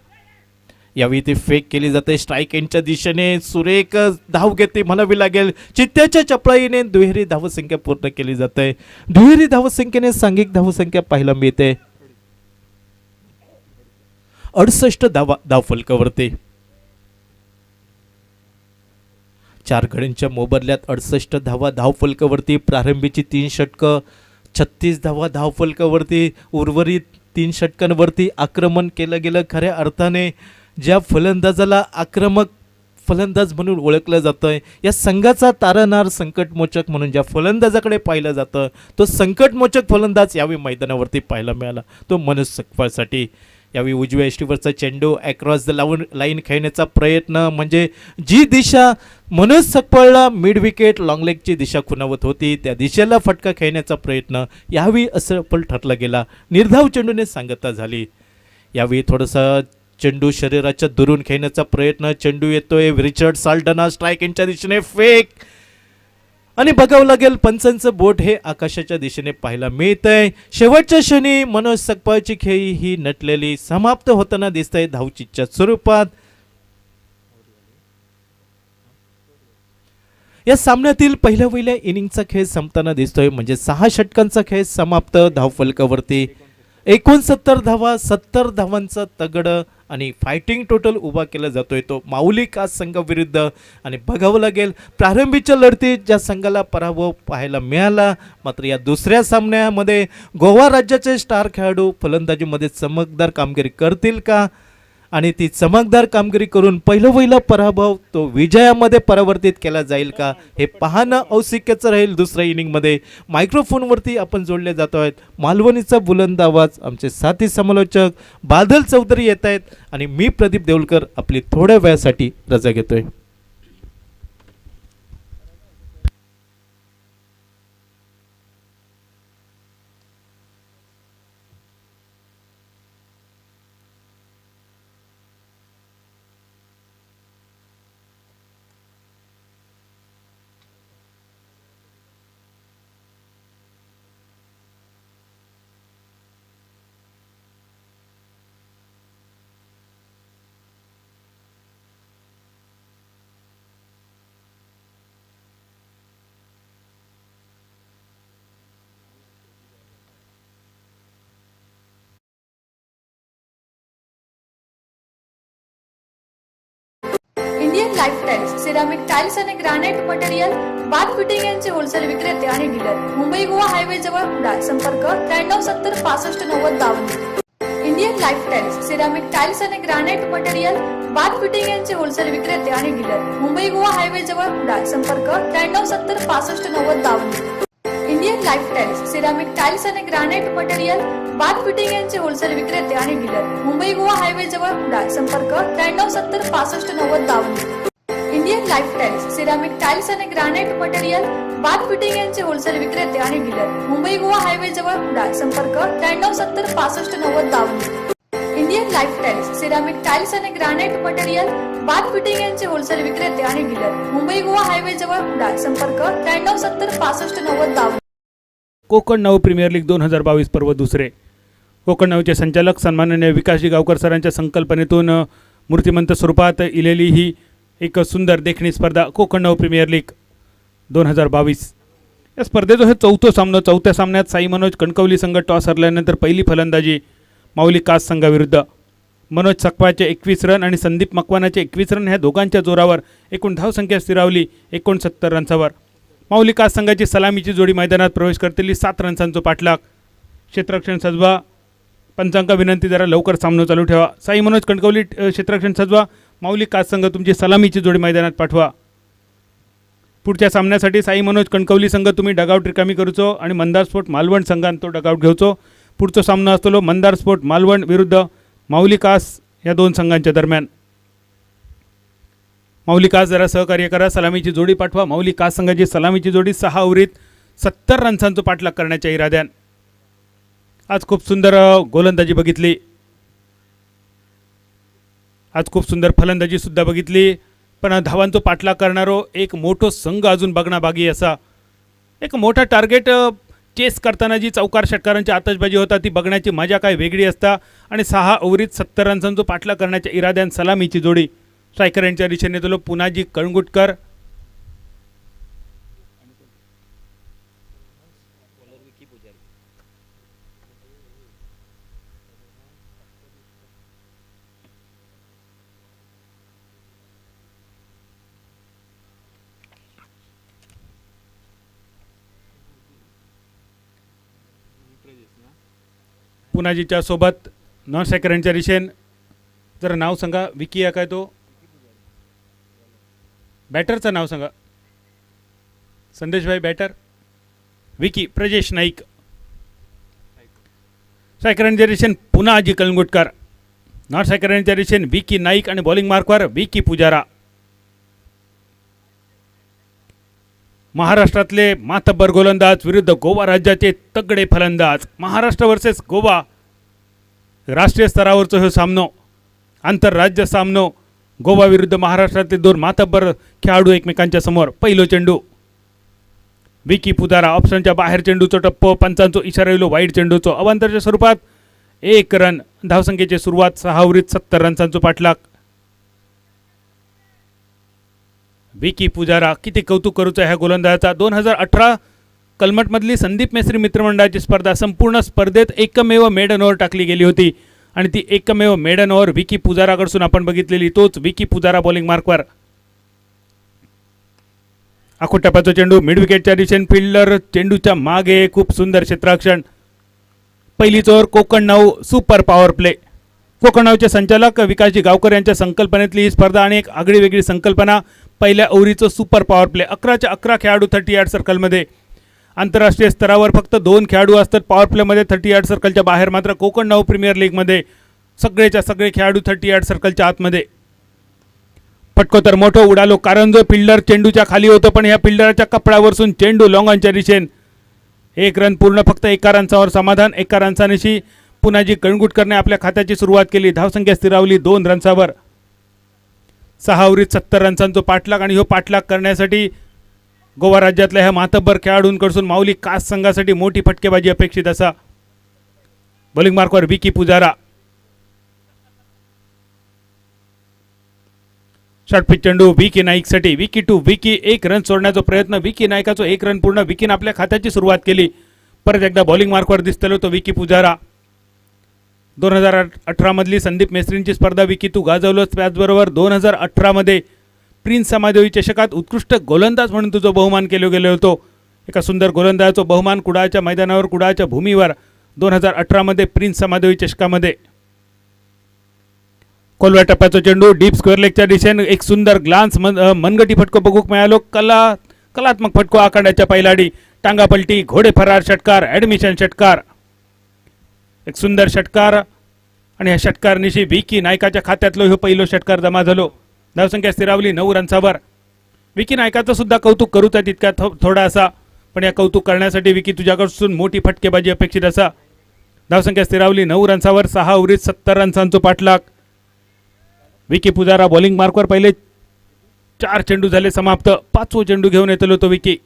यावेळी ती फेक केली जाते स्ट्राईक एंडच्या दिशेने. सुरेख धाव घेते म्हणावी लागेल. चित्त्याच्या चपळाईने दुहेरी धावसंख्या पूर्ण केली जाते. दुहेरी धावसंख्येने सांघिक धावसंख्या पाहायला मिळते 68 धावा धावफलकावरती. 4 गड्यांच्या मोबदल्यात 68 धावा धावफलकावरती. प्रारंभीची 3 षटकं 36 धावा धावफलकावरती. उर्वरित 3 षटकांवरती आक्रमण केलं गेलं. खऱ्या अर्थाने ज्या फलंदाजाला आक्रमक फलंदाज म्हणून ओळखलं जातं, या संघाचा तारणारा संकटमोचक म्हणून ज्या फलंदाजाकडे पाहिलं जातं तो संकटमोचक फलंदाज यावेळी मैदानावरती पाहायला मिळाला तो मनोज सकपाळसाठी. यावेळी उजव्या यष्टीवरचा चेंडू अक्रॉस द लाईन खेळण्याचा प्रयत्न, म्हणजे जी दिशा मनोज सकपाळला मिड विकेट लॉंग लेगची दिशा खुणावत होती त्या दिशेला फटका खेळण्याचा प्रयत्न यावेळी असफल ठरला गेला. निर्धाव चेंडूने सांगता झाली. यावेळी थोडंसं चेंडू शरीराच्या दुरून खेळण्याचा प्रयत्न, चेंडू येतोय रिचर्ड साल्टना स्ट्राईक यांच्या दिशेने फेक, आणि बघावं लागेल पंचांचं बोट हे आकाशाच्या दिशेने पाहायला मिळतंय. शेवटच्या क्षणी मनोज सकपाळची खेळी ही नटलेली समाप्त होताना दिसतंय धावचीच्या स्वरूपात. या सामन्यातील पहिल्या इनिंगचा खेळ संपताना दिसतोय, म्हणजे 6 षटकांचा खेळ समाप्त. धावफलकावरती 69 धावा, 70 धावांचा तगड आणि फायटिंग टोटल उभा केला जातोय तो माऊली कास संघाविरुद्ध. आणि बघावं लागेल प्रारंभीच्या लढतीत ज्या संघाला पराभव पाहायला मिळाला, मात्र या दुसऱ्या सामन्यामध्ये गोवा राज्याचे स्टार खेळाडू फलंदाजीमध्ये चमकदार कामगिरी करतील का, आणि ती चमकदार कामगिरी करून पहिला पराभव तो विजयामध्ये परावर्तित केला जाईल का, हे पाहणं औत्सुक्याचं राहील. दुसऱ्या इनिंगमध्ये मायक्रोफोनवरती आपण जोडले जातो आहेत. मालवणीचा बुलंद आवाज आमचे साथी समालोचक बादल चौधरी येत आहेत, आणि मी प्रदीप देऊळकर आपली थोड्या वेळासाठी रजा घेतोय. इंडियन लाईफस्टाईल सिरामिक टाइल्स आणि ग्रॅनाइट मटेरियल बाथ फिटिंग यांचे होलसेल विक्रेते आणि डीलर. मुंबई गोवा हायवे जवळ कुडाळ. संपर्क 9370659052. इंडियन लाईफस्टाईल सिरामिक टाइल्स आणि ग्रॅनाइट मटेरियल बाथ फिटिंग यांचे होलसेल विक्रेते आणि डीलर. मुंबई गोवा हायवे जवळ कुडाळ. संपर्क 9370659052. इंडियन लाईफस्टाईल सिरामिक टाइल्स आणि ग्रॅनाइट मटेरियल बाथ फिटिंग यांचे होलसेल विक्रेते आणि डीलर. मुंबई गोवा हायवे जवळ कुडाळ. संपर्क 9370659052. इंडियन लाईफस्टाईल सिरामिक टाइल्स आणि ग्रॅनाइट मटेरियल बाथ फिटिंग यांचे होलसेल विक्रेते आणि डीलर. मुंबई गोवा हायवे जवळ कुडाळ. संपर्क 9370659052. इंडियन लाईफस्टाईल सिरामिक टाइल्स आणि ग्रॅनाइट मटेरियल बाथ फिटिंग यांचे होलसेल विक्रेते आणि डीलर. मुंबई गोवा हायवे जवळ कुडाळ. संपर्क 9370659052. कोकण नऊ प्रीमियर लीग 2022 पर्व दुसरे. कोकण नऊचे संचालक सन्माननीय विकासजी गावकर सरांच्या संकल्पनेतून मूर्तिमंत स्वरूपात इलेली ही एक सुंदर देखणी स्पर्धा कोकण नऊ प्रीमियर लीग 2022. या स्पर्धेचं हे चौथ्या सामन्यात साई मनोज कणकवली संघ टॉस हरल्यानंतर पहिली फलंदाजी माऊली कास संघाविरुद्ध. मनोज सकपाळचे 21 रन आणि संदीप मकवानाचे 21 रन ह्या दोघांच्या जोरावर एकूण धावसंख्या स्थिरावली 69 रन्सावर. माऊली कास संघाची सलामीची जोडी मैदानात प्रवेश करतेली 7 रन्सांचा पाठलाग. क्षेत्ररक्षण सजवा, पंचांका विनंती जरा लवकर सामना चालू ठेवा. साई मनोज कणकवली क्षेत्ररक्षण सजवा, माऊली कास संघ तुमची सलामीची जोडी मैदानात पाठवा. पुढच्या सामन्यासाठी साई मनोज कणकवली संघ तुम्ही डगआउट रिकामी करूचो आणि मंदार स्पोर्ट मालवण संघान तो डगआउट घेऊचो. पुढचा सामना असतो मंदार स्पोर्ट मालवण विरुद्ध माऊली कास या दोन संघांच्या दरम्यान. माऊली कास जरा सहकार्य करा, सलामीची जोडी पाठवा. माऊली कास संघाची सलामीची जोडी 6 ओव्हरीत 70 रन्सांचा पाठलाग करण्याच्या इराद्यान. आज खूप सुंदर गोलंदाजी बघितली, आज खूप सुंदर फलंदाजी सुद्धा बघितली, पण धावांचा पाठलाग करणारो एक मोठो संघ अजून बघणं बाकी असा. एक मोठा टार्गेट चेस करताना जी चौकार षटकारांची आतषबाजी होता ती बघण्याची मजा काय वेगळी असता. आणि 6 ओव्हरीत 70 रन्सांचा पाठलाग करण्याच्या इराद्यान सलामीची जोडी. स्ट्रायकर यांच्या दिशेने तुला पुनाजी कळंगुटकर, पुनाजीच्या सोबत नॉन स्ट्रायकर यांच्या दिशेन जरा नाव सांगा. विकी या काय तो बॅटरचं नाव सांगा. संदेशभाई बॅटर. विकी प्रजेश नाईक. स्ट्रायकर यांच्या दिशेन पुन्हा आजी कलंगुटकर. नॉर्थ सायकरच्या दिशेने विकी नाईक आणि बॉलिंग मार्कवर विकी पुजारा. महाराष्ट्रातले मातब्बर गोलंदाज विरुद्ध गोवा राज्याचे तगडे फलंदाज. महाराष्ट्र वर्सेस गोवा राष्ट्रीय स्तरावरचा हा सामनो, आंतरराज्य सामनो. गोवा विरुद्ध महाराष्ट्रातले दोन मातब्बर खेळाडू एकमेकांच्या समोर. पहिलो चेंडू विकी पुजारा, ऑप्शनच्या बाहेर चेंडूचा टप्पो, पंचांचो इशारा येलो वाईट चेंडूचो. अवांतरच्या स्वरूपात 1 रन. धावसंख्येची सुरुवात 6 ओव्हरीत 70 रन्सांचो पाठलाग. विकी पुजारा, किती कौतुक करूचं ह्या गोलंदाजाचा. 2018 कलमटमधली संदीप मेसरी मित्रमंडळाची स्पर्धा, संपूर्ण स्पर्धेत एकमेव मेडन ओव्हर टाकली गेली होती आणि ती एकमेव मेडन ओव्हर विकी पुजाराकडून आपण बघितलेली. तोच विकी पुजारा बॉलिंग मार्कवर. आखो टप्प्याचा चेंडू मिड विकेटच्या दिशेने, फिल्डर चेंडूच्या मागे, खूप सुंदर क्षेत्ररक्षण. पहिलीच over Konkan 9 super power play. Konkan 9चे संचालक विकासजी गावकर यांच्या संकल्पनेतली ही स्पर्धा आणि एक आगळी वेगळी संकल्पना. पहिल्या ओव्हरीचं सुपर पॉवर प्ले. 11च्या 11 खेळाडू 30 यार्ड सर्कलमध्ये. आंतरराष्ट्रीय स्तरावर फक्त 2 खेळाडू असतात पॉवर प्लेमध्ये 30 यार्ड सर्कलच्या बाहेर. मात्र कोकण 9 प्रीमियर लीगमध्ये सगळेच्या सगळे खेळाडू 30 यार्ड सर्कलच्या आतमध्ये. फटको तर मोठं उडालो, कारण जो फिल्डर चेंडूच्या खाली होतो, पण ह्या फिल्डरच्या कपड्यावरसून चेंडू लॉंगॉनच्या दिशेने. 1 रन पूर्ण, फक्त 1 रनचावर समाधान. 1 रनचानिशी पुन्हाजी कणगुटकरने आपल्या खात्याची सुरुवात केली. धावसंख्या स्थिरावली 2 रनसावर. 6 ओव्हरीत 70 रन्सांचा पाठलाग आणि हो पाठलाग करण्यासाठी गोवा राज्यातल्या ह्या मातब्बर खेळाडूंकडून माऊली कास संघासाठी मोठी फटकेबाजी अपेक्षित असा. बॉलिंग मार्कवर विकी पुजारा. शॉर्ट पिच चेंडू विकी नाईकसाठी. विकी टू विकी. 1 रन सोडण्याचा प्रयत्न. विकी नाईकाचा 1 रन पूर्ण. विकीने आपल्या खात्याची सुरुवात केली. परत एकदा बॉलिंग मार्कवर दिसतलो तो विकी पुजारा. 2018 मधली संदीप मेसरींची स्पर्धा विकी तू गाजवलं. त्याचबरोबर 2018 मध्ये प्रिन्स समादेवी चषकात उत्कृष्ट गोलंदाज म्हणून तुझा बहुमान केले गेले होतो. एका सुंदर गोलंदाजाचा बहुमान कुडाळच्या मैदानावर, कुडाळच्या भूमीवर 2018 मध्ये प्रिन्स समादेवी चषकामध्ये. कोलव्या टप्प्याचा चेंडू डीप स्क्वेअर लेगच्या दिशेने. एक सुंदर ग्लान्स मनगटी फटको बघूक मिळालो. कलात्मक फटको आखाड्याच्या पैलाडी. टांगा पलटी, घोडे फरार षटकार, ॲडमिशन षटकार. एक सुंदर षटकार आणि ह्या षटकारनिशी विकी नायकाच्या खात्यातलो हे पहिलो षटकार जमा झालो. धावसंख्या स्थिरावली 9 रनसावर. विकी नायकाचं सुद्धा कौतुक करूचा तितका थोडा असा, पण या कौतुक करण्यासाठी विकी तुझ्याकडून मोठी फटकेबाजी अपेक्षित असा. धावसंख्या स्थिरावली 9 रनसावर. 6 ओव्हरीत 70 रन्सांचा पाठलाग. विकी पुजारा बॉलिंग मार्कवर. पहिले 4 चेंडू झाले समाप्त. 5वो चेंडू घेऊन येतलो तो विकी.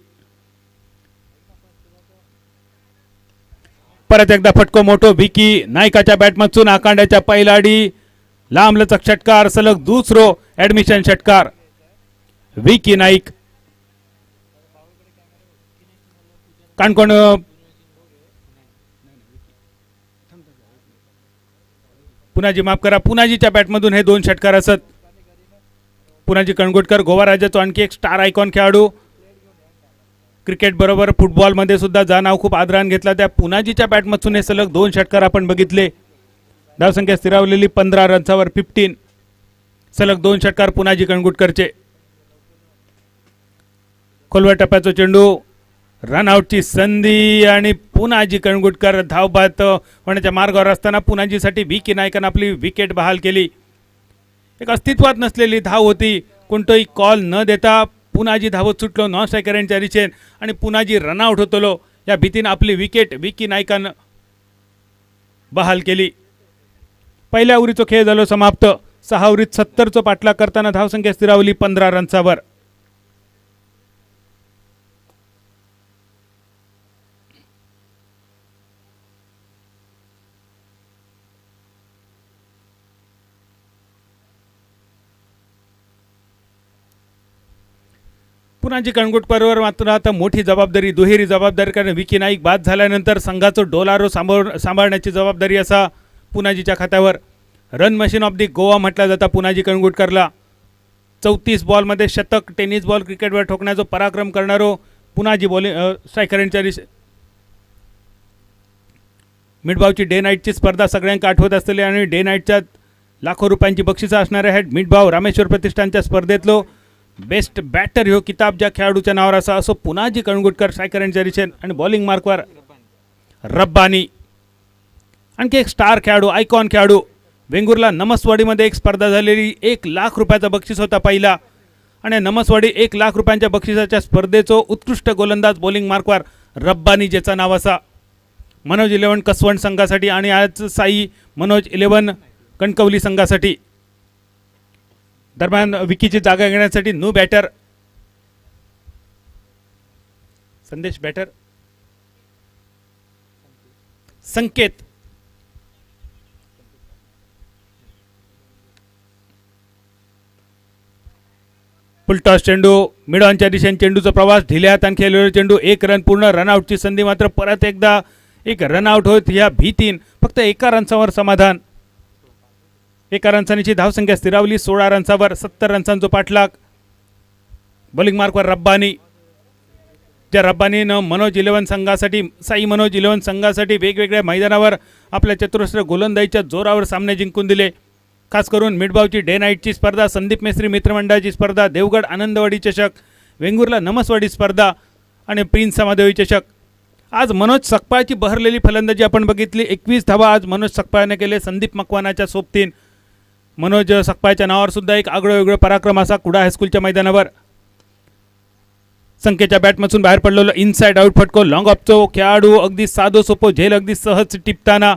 परत एकदा फटको मोठो विकी नायकाच्या बॅटमधून. आकांड्याच्या पैलाडी, लांबलचक षटकार, सलग दुसरो ॲडमिशन षटकार. विकी नाईक. काणकोण पुनाजी, माफ करा, पुनाजीच्या बॅटमधून हे 2 षटकार असत. पुनाजी कणगोटकर गोवा राज्याचा आणखी एक स्टार आयकॉन खेळाडू. क्रिकेट बरोबर फुटबॉलमध्ये सुद्धा जा नाव खूप आदरान घेतला. त्या पुनाजीच्या बॅटमधून हे सलग 2 षटकार आपण बघितले. धावसंख्या स्थिरावलेली 15 रनसावर 15. सलग 2 षटकार पुनाजी कणगुटकरचे. खोलव्या टप्प्याचा चेंडू, रनआउटची संधी आणि पुनाजी कणगुटकर धावबाद होण्याच्या मार्गावर असताना पुनाजीसाठी विकी नायकानं आपली विकेट बहाल केली. एक अस्तित्वात नसलेली धाव होती. कोणतंही कॉल न देता पुनाजी धावत सुटलो नॉन स्ट्रायकरांच्या दिशेने आणि पुनाजी रनआउट होतलो. या भीतीने आपली विकेट विकी नायकानं बहाल केली. पहिल्या ओव्हरीचा खेळ झालो समाप्त. 6 ओव्हरीत 70चा पाठलाग करताना धावसंख्या स्थिरावली 15 रनसावर. पुनाजी कणगुटकरवर मात्र आता मोठी जबाबदारी, दुहेरी जबाबदारी, कारण विकी नाईक बाद झाल्यानंतर संघाचं डोलारो सांभाळण्याची जबाबदारी असा पुनाजीच्या खात्यावर. Run machine of the Goa म्हटलं जातं पुनाजी कणगुटकरला. 34 बॉलमध्ये शतक, टेनिस बॉल क्रिकेटवर ठोकण्याचा पराक्रम करणारो पुनाजी स्ट्रायकरांच्या मिडभावची डे नाईटची स्पर्धा सगळ्यांना आठवत असलेली आणि डे नाईटच्या लाखो रुपयांची बक्षिसं असणाऱ्या आहेत. मिडभाव रामेश्वर प्रतिष्ठानच्या स्पर्धेतलो बेस्ट बॅटर ह्यो किताब ज्या खेळाडूच्या नावावर असा असो पुनाजी कणगुटकर स्ट्रायकरांच्या दिशेन. आणि बॉलिंग मार्कवर रब्बानी, आणखी एक स्टार खेळाडू, आयकॉन खेळाडू वेंगुर्ला नमसवाडीमध्ये एक स्पर्धा झालेली, 1,00,000 रुपयाचा बक्षीस होता पहिला. आणि नमसवाडी 1,00,000 रुपयांच्या बक्षिसाच्या स्पर्धेचो उत्कृष्ट गोलंदाज बॉलिंग मार्कवर रब्बानी ज्याचं नाव असा. मनोज 11 कसवंड संघासाठी आणि आज साई मनोज 11 कणकवली संघासाठी. दरम्यान विकीची जागा घेण्यासाठी न्यू बॅटर संदेश, बॅटर संकेत, फुलटॉस चेंडू मिडॉनच्या दिशेने, चेंडूचा प्रवास ढिल्या हाताने खेळलेला चेंडू, 1 रन पूर्ण. रनआउटची संधी, मात्र परत एकदा एक रनआउट होत या भीतीन फक्त 1 रनसावर समाधान. 1 रनसांची धावसंख्या स्थिरावली. 16 रनसावर 70 रनसांचा पाठलाग. बॉलिंग मार्कवर रब्बानी, ज्या रब्बानीनं मनोज 11 संघासाठी, साई मनोज 11 संघासाठी वेगवेगळ्या मैदानावर आपल्या चतुरस्र गोलंदाजीच्या जोरावर सामने जिंकून दिले. खास करून मिडबावची डे नाईटची स्पर्धा, संदीप मेस्त्री मित्रमंडळाची स्पर्धा, देवगड आनंदवाडी चषक, वेंगुर्ला नमसवाडी स्पर्धा आणि प्रिन्स समादेवी चषक. आज मनोज सकपाळची बहरलेली फलंदाजी आपण बघितली. 21 धावा आज मनोज सकपाळने केले संदीप मकवानाच्या सोबतीन. मनोज सकपाळच्या नावावर सुद्धा एक आगळं पराक्रम असा कुडा हायस्कूलच्या मैदानावर. संख्येच्या बॅटमधून बाहेर पडलेलो इनसाइड आउट फटको, लॉंग ऑफचो खेळाडू अगदी साधो सोपो झेल अगदी सहज टिपताना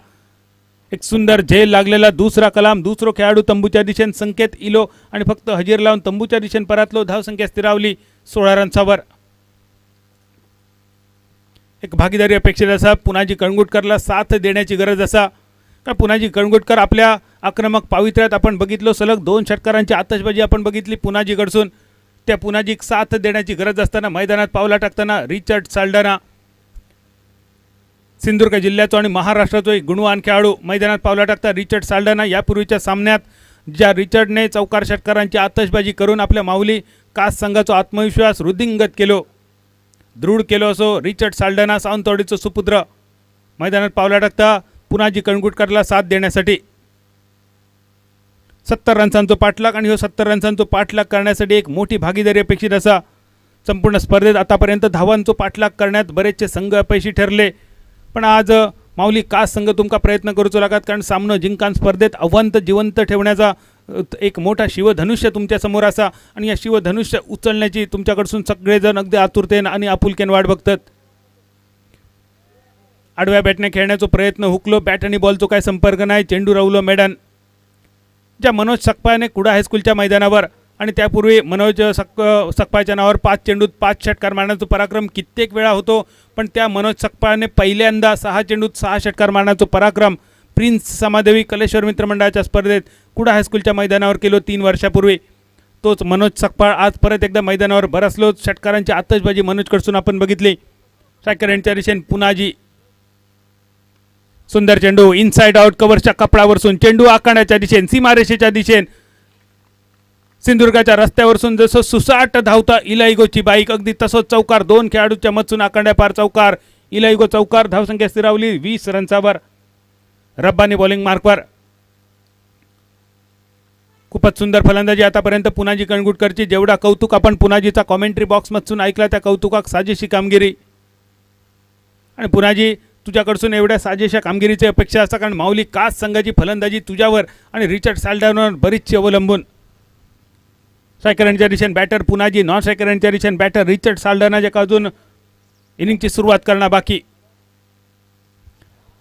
एक सुंदर झेल लागलेला दुसरा कलाम. दुसरो खेळाडू तंबूच्या दिशेने संकेत इलो आणि फक्त हजेर लावून तंबूच्या दिशेने परतलो. धावसंख्या स्थिरावली 16 रनसावर. एक भागीदारी अपेक्षित असा, पुनाजी कणगुटकरला साथ देण्याची गरज असा. का पुनाजी कणगुटकर आपल्या आक्रमक पावित्र्यात आपण बघितलो, सलग 2 षटकारांची आतषबाजी आपण बघितली पुनाजीकडसून. त्या पुनाजीक साथ देण्याची गरज असताना मैदानात पावला टाकताना रिचर्ड साल्डाना, सिंधुदुर्ग जिल्ह्याचो आणि महाराष्ट्राचो एक गुणवान खेळाडू मैदानात पावला टाकता रिचर्ड साल्डाना. यापूर्वीच्या सामन्यात ज्या रिचर्डने चौकार षटकारांची आतषबाजी करून आपल्या माऊली कास संघाचा आत्मविश्वास वृद्धिंगत केलो, दृढ केलो असो रिचर्ड साल्डाना सावंतवाडीचो सुपुत्र मैदानात पावला टाकता पुनाजी कणगुटकरला साथ देण्यासाठी. 70 रनसांचा पाठलाग आणि 70 रनसांचा पाठलाग करण्यासाठी एक मोठी भागीदारी अपेक्षित असा. संपूर्ण स्पर्धेत आतापर्यंत धावांचा पाठलाग करण्यात बरेचसे संघ अपयशी ठरले, पण आज माऊली कास संघ तुमका प्रयत्न करूचो लागत, कारण सामनो जिंकान स्पर्धेत अवंत जिवंत ठेवण्याचा एक मोठा शिवधनुष्य तुमच्या समोर असा. आणि या शिवधनुष्य उचलण्याची तुमच्याकडून सगळेजण अगदी आतुरतेन आणि आपुलकेन वाट बघतात. आडव्या बॅटने खेळण्याचा प्रयत्न हुकलो, बॅट आणि बॉलचा काय संपर्क नाही, चेंडू रवलो मैदान. ज्या मनोज सकपाळने कुडा हायस्कूलच्या मैदानावर आणि त्यापूर्वी मनोज सकपाळच्या नावावर 5 चेंडूत 5 षटकार मारण्याचा पराक्रम कित्येक वेळा होतो, पण त्या मनोज सकपाळने पहिल्यांदा 6 चेंडूत 6 षटकार मारण्याचा पराक्रम प्रिन्स समादेवी कलेश्वर मित्रमंडळाच्या स्पर्धेत कुडा हायस्कूलच्या मैदानावर केलो 3 वर्षापूर्वी. तोच मनोज सकपाळ आज परत एकदा मैदानावर बरसलो. षटकारांची आतषबाजी मनोजकडून आपण बघितली. स्ट्रायकर यांच्या दिशेने पुनाजी, सुंदर चेंडू इनसाइड आउट, कव्हरच्या कपडावरसून चेंडू आखाड्याच्या दिशेने, सीमारेषेच्या दिशेने, सिंधुदुर्गाच्या रस्त्यावरसून जसं सुसाट धावता इलाईगोची बाईक अगदी तसंच चौकार. 2 खेळाडूच्या मधून आखाड्या पार चौकार, इलाईगो चौकार. धावसंख्या स्थिरावली 20 रनसावर. रब्बानी बॉलिंग मार्कवर. खूपच सुंदर फलंदाजी आतापर्यंत पुनाजी कणगुटकरची. जेवढा कौतुक आपण पुनाजीचा कॉमेंट्री बॉक्समधून ऐकला, त्या कौतुकाक साजेशी कामगिरी. आणि पुनाजी तुझ्याकडून एवढ्या साजेशा कामगिरीची अपेक्षा असता, कारण माऊली कास संघाची फलंदाजी तुझ्यावर आणि रिचर्ड साल्डानावर बरीचशी अवलंबून. स्ट्रायकरांच्या दिशेने बॅटर पुनाजी, नॉन स्ट्रायकरांच्या दिशेने बॅटर रिचर्ड साल्डाना, जे अजून इनिंगची सुरुवात करणं बाकी.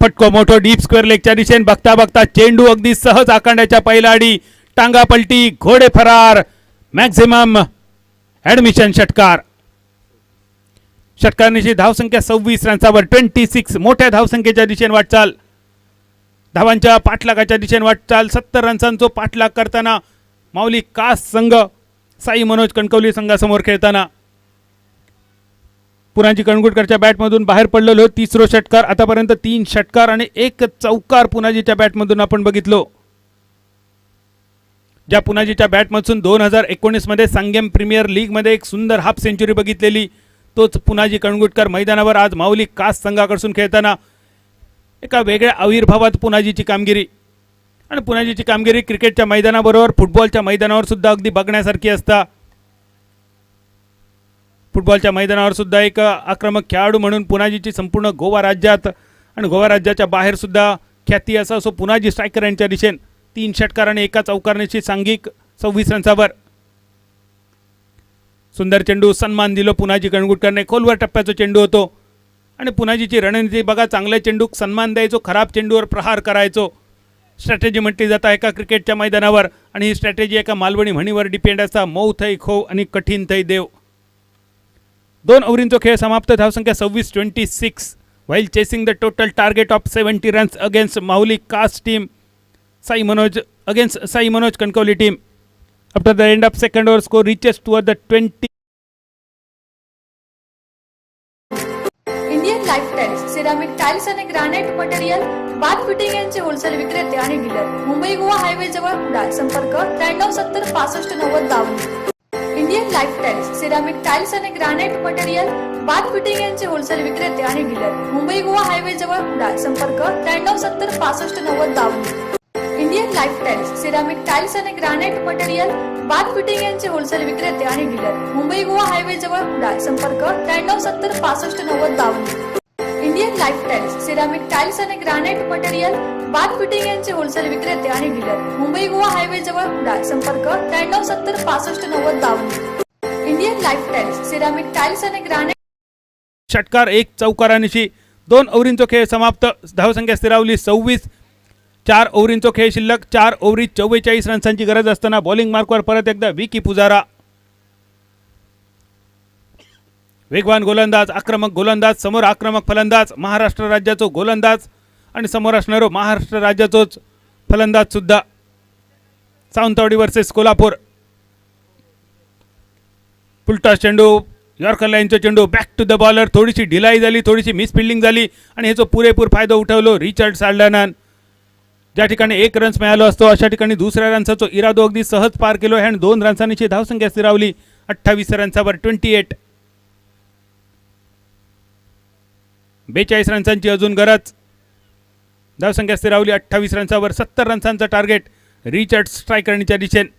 फटको मोठो डीप स्क्वेअर लेगच्या दिशेने, बघता बघता चेंडू अगदी सहज आखाड्याच्या पहिला आडी, टांगा पलटी, घोडे फरार, मॅक्झिमम ॲडमिशन षटकार. षटकारांची धावसंख्या 26 रनसावर. 26 मोठ्या धावसंख्येच्या दिशेने वाटचाल, धावांच्या पाठलागाच्या दिशेने वाटचाल. 70 रनसांचा पाठलाग करताना माऊली कास संघ साई मनोज कणकवली संघासमोर खेळताना. पुनाजी कणगुटकरच्या बॅटमधून बाहेर पडलेलो 3रो षटकार. आतापर्यंत 3 षटकार आणि 1 चौकार पुनाजीच्या बॅटमधून आपण बघितलो. ज्या पुनाजीच्या बॅटमधून 2019 मध्ये सांगेम प्रीमियर लीगमध्ये एक सुंदर हाफ सेंचुरी बघितलेली, तोच पुनाजी कणगुटकर मैदानावर आज माऊली कास संघाकडून खेळताना एका वेगळ्या आविर्भावात पुनाजीची कामगिरी. आणि पुनाजीची कामगिरी क्रिकेटच्या मैदानाबरोबर फुटबॉलच्या मैदानावर सुद्धा अगदी बघण्यासारखी असता. फुटबॉलच्या मैदानावर सुद्धा एक आक्रमक खेळाडू म्हणून पुनाजीची संपूर्ण गोवा राज्यात आणि गोवा राज्याच्या बाहेर सुद्धा ख्याती असा. सो पुनाजी स्ट्रायकर यांच्या दिशेने 3 षटकार आणि एका चौकारण्याची सांघिक 26 रन्सावर. सुंदर चेंडू, सन्मान दिलो पुनाजी गणगुटकरने. खोलवर टप्प्याचा चेंडू होतो आणि पुनाजीची रणनीती बघा, चांगल्या चेंडूक सन्मान द्यायचो, खराब चेंडूवर प्रहार करायचो. स्ट्रॅटेजी म्हटली जाता एका क्रिकेटच्या मैदानावर, आणि ही स्ट्रॅटेजी एका मालवणी म्हणीवर डिपेंड असता, मऊ थई खो आणि कठीण थई देव. 2 ओव्हरींचो खेळ समाप्त. धावसंख्या 26-26. While chasing the total target of 70 runs against Mahuli caste team Sai Manoj Kankavli team. After the end of second over, score reaches toward the 20. Indian life tiles, ceramic tiles आणि ग्रॅनाइट मटेरियल, बाथ फिटिंग यांचे होलसेल विक्रेते आणि dealer. Mumbai Goa highway जवळ कुडाळ. संपर्क 9370659052. Indian life tiles, ceramic tiles आणि granite material, bath fitting यांचे wholesale विक्रेते आणि डीलर. मुंबई गोवा हायवे जवळ कुडाळ. संपर्क 9370659052. Indian life tiles, ceramic tiles आणि ग्रॅनाइट मटेरियल, बाथ फिटिंग यांचे होलसेल विक्रेते आणि डीलर. मुंबई गोवा हायवे जवळ कुडाळ. संपर्क 9370659052. Indian life tiles, ceramic tiles आणि ग्रॅनाइट मटेरियल, बाथ फिटिंग यांचे होलसेल विक्रेते आणि डीलर. मुंबई गोवा हायवे जवळ कुडाळ. संपर्क 9370659052. Indian life tiles, ceramic tiles आणि ग्रॅनाइट षटकार, 1 चौकारानिशी. 2 ओव्हरींचो खेळ समाप्त. धावसंख्या स्थिरावली 26. 4 ओव्हरींचो खेळ शिल्लक. 4 ओव्हरीत 44 रन्सांची गरज असताना बॉलिंग मार्कवर परत एकदा विकी पुजारा. वेगवान गोलंदाज, आक्रमक गोलंदाज, समोर आक्रमक फलंदाज, महाराष्ट्र राज्याचो गोलंदाज आणि समोर असणारो महाराष्ट्र राज्याचोच फलंदाज सुद्धा. सावंतवाडी वर्सेस कोल्हापूर. फुलटॉस चेंडू, यॉर्कर लाईनचा चेंडू, बॅक टू द बॉलर. थोडीशी ढिलाई झाली, थोडीशी मिसफिल्डिंग झाली आणि ह्याचो पुरेपूर फायदा उठवलो रिचर्ड साल्डानान. ज्या ठिकाणी 1 रन्स मिळालो असतो अशा ठिकाणी दुसऱ्या रन्साचो इरादो अगदी सहज पार केलो आणि 2 रन्सांची धावसंख्या स्थिरावली 28 रन्सावर 28. 42 रन्सांची अजून गरज. धावसंख्या स्थिरावली 28 रन्सावर. 70 रन्सांचं टार्गेट रिचर्ड स्ट्रायकरच्या दिशेने.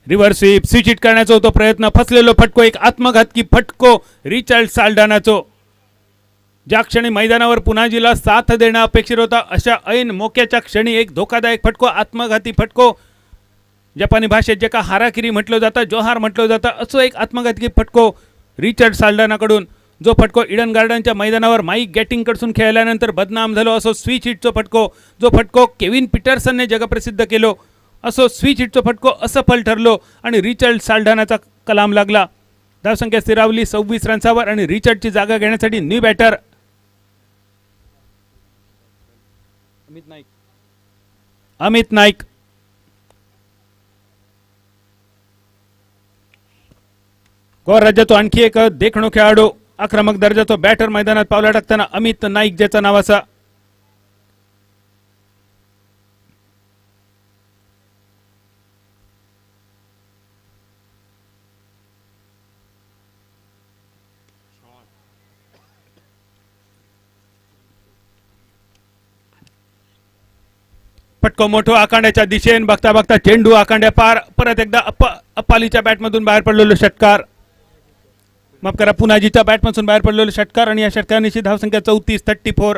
रिव्हर्स स्वीप, स्विच हिट करण्याचा होतो प्रयत्न. फसलेलो फटको, एक आत्मघातकी फटको रिचर्ड साल्डानाचो. ज्या क्षणी मैदानावर पुनाजीला साथ देणं अपेक्षित होता अशा ऐन मोक्याच्या क्षणी एक धोकादायक फटको, आत्मघाती फटको. जपानी भाषेत जे का हाराकिरी म्हटलं जातं, जोहार म्हटलं जातं, असो एक आत्मघातकी फटको रिचर्ड साल्डानाकडून. जो फटको इडन गार्डनच्या मैदानावर माईक गॅटिंगकडून खेळल्यानंतर बदनाम झालो असो स्विच हिटचो फटको. जो फटको केविन पीटरसनने जगप्रसिद्ध केलो असो स्विच हिटचो फटको असफल ठरलो आणि रिचर्ड साल्डानाचा कलाम लागला. धावसंख्या स्थिरावली 26 रन्सावर आणि रिचर्डची जागा घेण्यासाठी न्यू बॅटर अमित नाईक. गोवा राज्याचो आणखी एक देखणो खेळाडू, आक्रमक दर्जाचो बॅटर मैदानात पावला टाकताना अमित नाईक ज्याचं नाव असा. फटको मोठो आकांड्याच्या दिशेने. बघता बघता चेंडू आकांड्या पार. परत एकदा अपालीच्या बॅटमधून बाहेर पडलेलो षटकार. माफ करा, पुनाजीच्या बॅटमधून बाहेर पडलेलो षटकार आणि या षटकाराची धावसंख्या 34-34.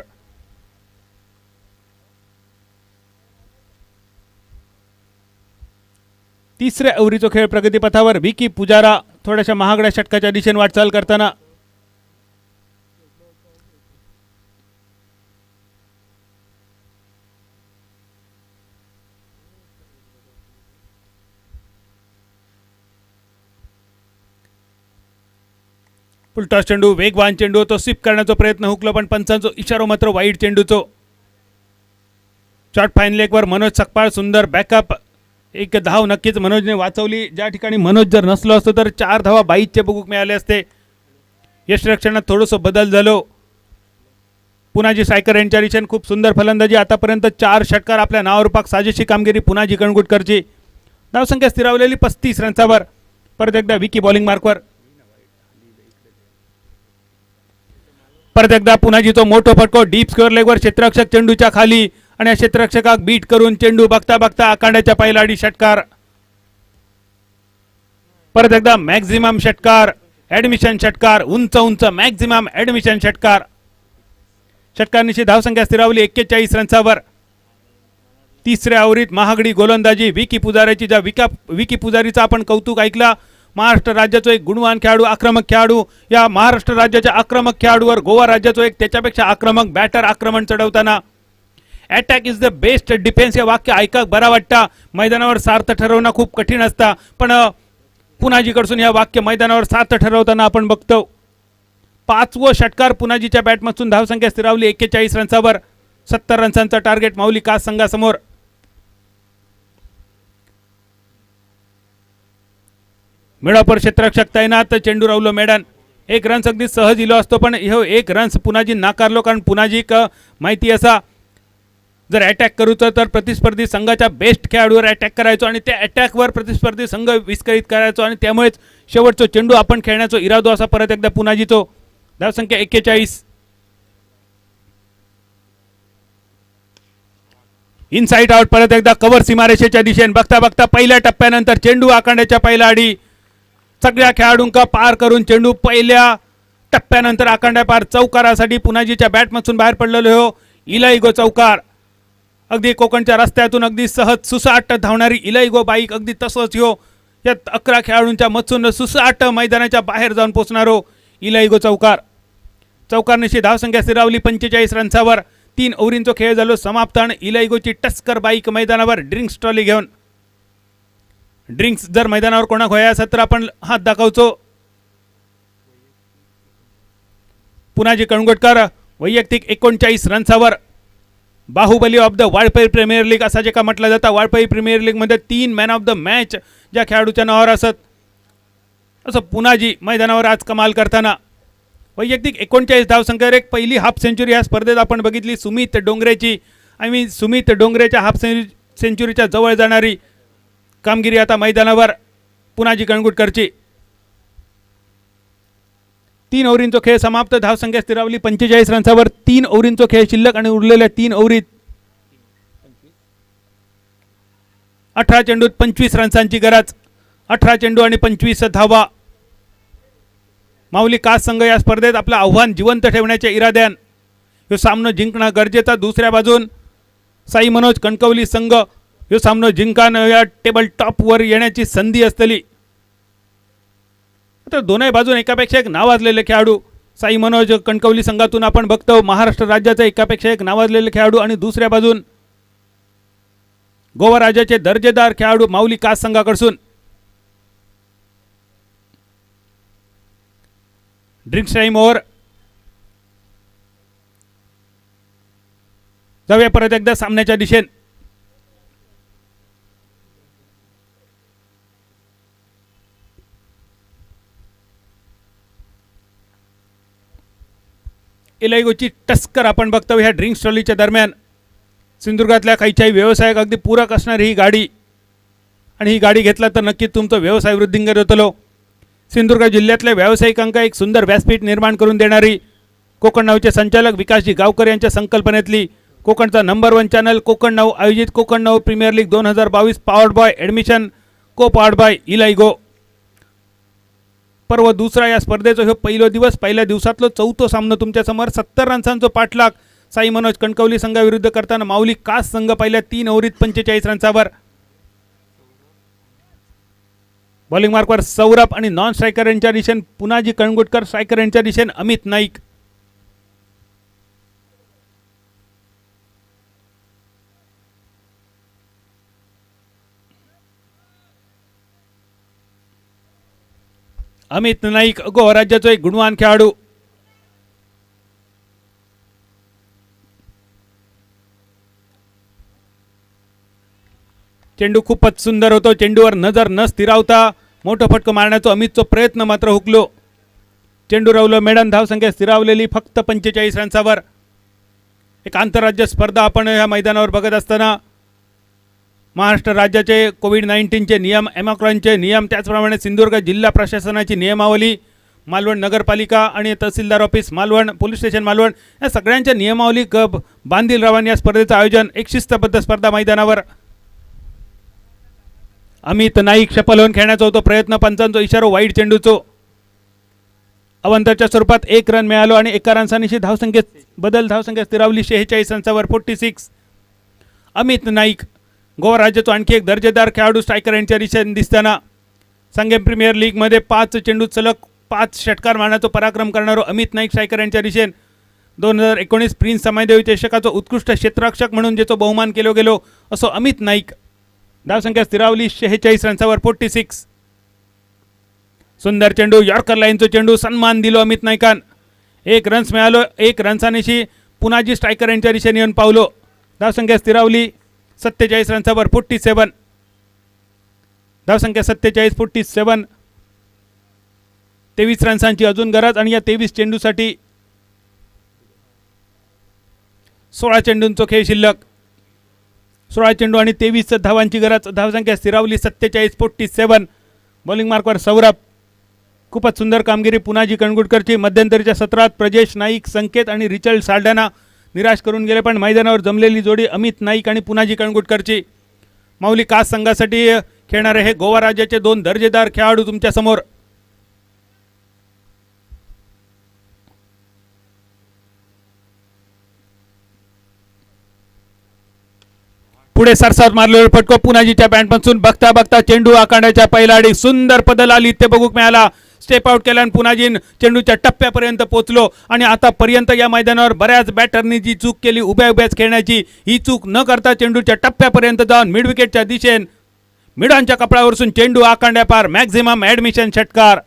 तिसऱ्या ओव्हरीचो खेळ प्रगतीपथावर. विकी पुजारा थोड्याशा महागड्या षटकाच्या दिशेने वाटचाल करताना. फुलटॉस चेंडू, वेगवान चेंडू, तो स्वीप करण्याचा प्रयत्न हुकलो पण पंचांचो इशारो मात्र वाईट चेंडूचो. शॉर्ट फाईन लेगवर मनोज सकपाळ सुंदर बॅकअप. एक धाव नक्कीच मनोजने वाचवली. ज्या ठिकाणी मनोज जर नसलो असतो तर 4 धावा 22चे बघूक मिळाले असते. यष्टिरक्षणात थोडंसं बदल झालो. पुनाजी सायकर यांच्या दिशेने खूप सुंदर फलंदाजी. आतापर्यंत 4 षटकार आपल्या नावारूपाक साजेशी कामगिरी पुनाजी कणगुटकरची. धावसंख्या स्थिरावलेली 35 रन्सावर. परत एकदा विकी बॉलिंग मार्कवर. परत एकदा पुनाजीचो मोठो फटको डीप स्क्वेअर लेगवर क्षेत्ररक्षक चेंडूच्या खाली आणि या क्षेत्ररक्षकाक बीट करून चेंडू बघता बघता आकांड्याच्या पैलाडी षटकार. परत एकदा मॅक्झिमम षटकार, ऍडमिशन षटकार, उंच उंच मॅक्झिमम ऍडमिशन षटकार. षटकारांची धावसंख्या स्थिरावली 41 रन्सावर. तिसऱ्या ओव्हरीत महागडी गोलंदाजी विकी पुजारीची विकी पुजारीचा आपण कौतुक ऐकला. महाराष्ट्र राज्याचा एक गुणवान खेळाडू, आक्रमक खेळाडू. या महाराष्ट्र राज्याच्या आक्रमक खेळाडूवर गोवा राज्याचा एक त्याच्यापेक्षा आक्रमक बॅटर आक्रमण चढवताना attack is the best defence हे वाक्य ऐकाक बरा वाटतं. मैदानावर सार्थ ठरवणं खूप कठीण असतं, पण पुनाजीकडून या वाक्य मैदानावर सार्थ ठरवताना आपण बघतो. पाचवं षटकार पुनाजीच्या बॅटमधून धावसंख्या स्थिरावली 41 रन्सावर. 70 रन्सांचा टार्गेट माऊली कास संघासमोर. मिडॉपर क्षेत्ररक्षक तैनात, चेंडू रावलो मेडन. एक रन्स अगदी सहज इलो असतो, पण ह्यो एक रन्स पुनाजी नाकारलो, कारण पुनाजीक माहिती असा जर अटॅक करूचं तर प्रतिस्पर्धी संघाच्या बेस्ट खेळाडूवर अटॅक करायचो आणि त्या अटॅकवर प्रतिस्पर्धी संघ विस्कळीत करायचो आणि त्यामुळेच शेवटचा चेंडू आपण खेळण्याचा इरादो असा परत एकदा पुनाजीचो. धावसंख्या 41. इनसाइड आउट परत एकदा कव्हर सीमारेषेच्या दिशेने. बघता बघता पहिल्या टप्प्यानंतर चेंडू आखाड्याच्या पहिल्या आडी सगळ्या खेळाडूंका पार करून चेंडू पहिल्या टप्प्यानंतर आखाड्या पार चौकारासाठी पुनाजीच्या बॅटमधून बाहेर पडलेलो हो इलाईगो चौकार. अगदी कोकणच्या रस्त्यातून अगदी सहज सुसाट धावणारी इलाईगो बाईक अगदी तसंच हो या 11 खेळाडूंच्या मधून सुसाट मैदानाच्या बाहेर जाऊन पोहोचणारो इलाईगो चौकार. चौकारनिशी धावसंख्या स्थिरावली 45 रन्सावर. 3 ओव्हरींचो खेळ झालो समाप्त आणि इलाईगोची टस्कर बाईक मैदानावर ड्रिंक्स ट्रॉली घेऊन. ड्रिंक्स जर मैदानावर कोणाक होया असत तर आपण हात दाखवचो. पुनाजी कणगोटकर वैयक्तिक 39 रन्सावर. Baahubali of the Valpoi premier league असा जे का म्हटलं जातं. वाळपई प्रीमियर लीगमध्ये 3 मॅन ऑफ द मॅच ज्या खेळाडूच्या नावावर असत, असं पुनाजी मैदानावर आज कमाल करताना. वैयक्तिक 39 धावसंख्येवर एक पहिली हाफ सेंचुरी या स्पर्धेत आपण बघितली सुमित डोंगरेची. आणि सुमित डोंगरेच्या हाफ सेंचुरीच्या जवळ जाणारी कामगिरी आता मैदानावर पुनाजी कणगुटकरची. 3 ओव्हरींचो खेळ समाप्त. धावसंख्या स्थिरावली 45 रन्सावर. 3 ओव्हरींचो खेळ शिल्लक आणि उरलेल्या 3 ओव्हरीत 18 चेंडूत 25 रन्सांची गरज. 18 चेंडू आणि 25 धावा. माऊली कास संघ या स्पर्धेत आपलं आव्हान जिवंत ठेवण्याच्या इराद्यान ह्यो सामनो जिंकणं गरजेचा. दुसऱ्या बाजून साई मनोज कणकवली संघ ह्यो सामनो जिंकान या टेबल टॉपवर येण्याची संधी असतली. तर दोन्ही बाजून एकापेक्षा एक नावाजलेले खेळाडू. साई मनोज कणकवली संघातून आपण बघतो महाराष्ट्र राज्याचा एकापेक्षा एक नावाजलेले खेळाडू आणि दुसऱ्या बाजून गोवा राज्याचे दर्जेदार खेळाडू माऊली कास संघाकडून. Drinks time over. जाऊया परत एकदा सामन्याच्या दिशेने. इलाईगोची टस्कर आपण बघतो ह्या ड्रिंक्स ट्रॉलीच्या दरम्यान. सिंधुदुर्गातल्या काहीच्याही व्यवसायाक अगदी पूरक असणारी ही गाडी आणि ही गाडी घेतला तर नक्कीच तुमचा व्यवसाय वृद्धिंगत होतलो. सिंधुदुर्ग जिल्ह्यातल्या व्यावसायिकांका एक सुंदर व्यासपीठ निर्माण करून देणारी कोकण नाऊचे संचालक विकासजी गावकर यांच्या संकल्पनेतली कोकणचा नंबर 1 चॅनल कोकण नाऊ आयोजित Konkan now premier league 2022 powered by admission co powered by इलाईगो. पर्व दुसरा या स्पर्धेचा हे पहिलो दिवस. पहिल्या दिवसातलो चौथो सामनो तुमच्या समोर. 70 रन्सांचा पाठलाग साई मनोज कणकवली संघाविरुद्ध करताना माऊली कास संघ पहिल्या 3 ओव्हरीत 45 रन्सावर. बॉलिंग मार्कवर सौरभ आणि नॉन स्ट्रायकर यांच्या दिशेने पुनाजी कणगुटकर, स्ट्रायकर यांच्या दिशेने अमित नाईक. अमित नाईक गोवा राज्याचा एक गुणवान खेळाडू. चेंडू खूपच सुंदर होतो. चेंडूवर नजर न स्थिरावता मोठं फटकं मारण्याचा अमितचा प्रयत्न मात्र हुकलो. चेंडू रावलो मेडन. धावसंख्या स्थिरावलेली फक्त 45 रन्सावर. एक आंतरराज्य स्पर्धा आपण या मैदानावर बघत असताना महाराष्ट्र राज्याचे कोविड-19चे नियम, एमॉक्रॉनचे नियम, त्याचप्रमाणे सिंधुदुर्ग जिल्हा प्रशासनाची नियमावली, मालवण नगरपालिका आणि तहसीलदार office Malvan, police station Malvan या सगळ्यांच्या नियमावली बांधील रावान या स्पर्धेचं आयोजन. एक शिस्तबद्ध स्पर्धा मैदानावर. अमित नाईक शपल होऊन खेळण्याचा होतो प्रयत्न. पंचांचा इशारा वाईट चेंडूचो. अवंताच्या स्वरूपात 1 रन मिळालो आणि एका रनसानीशी धावसंख्या स्थिरावली 46 रन्सावर 46. अमित नाईक गोवा राज्याचा आणखी एक दर्जेदार खेळाडू स्ट्रायकर यांच्या दिशेने दिसताना. संगम प्रीमियर लीगमध्ये 5 चेंडू सलग 5 षटकार मारण्याचा पराक्रम करणारो अमित नाईक स्ट्रायकर यांच्या दिशेने 2019 प्रिन्स समायदेव चषकाचा उत्कृष्ट क्षेत्ररक्षक म्हणून ज्याचा बहुमान केलो गेलो असो अमित नाईक. धावसंख्या स्थिरावली 46 रन्सावर 46. सुंदर चेंडू यॉर्कर लाईनचा चेंडू सन्मान दिलो अमित नाईकान. 1 रन्स मिळालो. 1 रन्सानीशी पुनाजी स्ट्रायकर यांच्या दिशेने येऊन पावलो. धावसंख्या स्थिरावली 47 रन्सावर 47. धावसंख्या 47-47. 23 रन्सांची अजून गरज आणि या 23 चेंडूसाठी 16 चेंडूंचा खेळ शिल्लक. 16 चेंडू आणि 23 धावांची गरज. धावसंख्या स्थिरावली 47-47. बॉलिंग मार्कवर सौरभ. खूपच सुंदर कामगिरी पुनाजी कणगुटकरची. मध्यंतरीच्या सत्रात प्रजेश नाईक, संकेत आणि रिचर्ड साल्डाना निराश करून गेले, पण मैदानावर जमलेली जोडी अमित नाईक आणि पुनाजी कणगुटकरची. माऊली कास संघासाठी खेळणारे हे गोवा राज्याचे 2 दर्जेदार खेळाडू तुमच्या समोर. पुढे सरसात मारलेला फटको पुनाजीच्या बॅटपासून. बघता बघता चेंडू आखाड्याच्या पहिला अडी सुंदर पदल आली ते बघूक मिळाला. स्टेप आउट केल्यान पुनाजीन चेंडूच्या टप्प्यापर्यंत पोहोचलो आणि आतापर्यंत या मैदानावर बऱ्याच बॅटरनी जी चूक केली उभ्या उभ्याच खेळण्याची, ही चूक न करता चेंडूच्या टप्प्यापर्यंत जाऊन मिड विकेटच्या दिशेने मिडांच्या कपड्यावरून चेंडू आखांड्या पार मॅक्झिमम ॲडमिशन षटकार.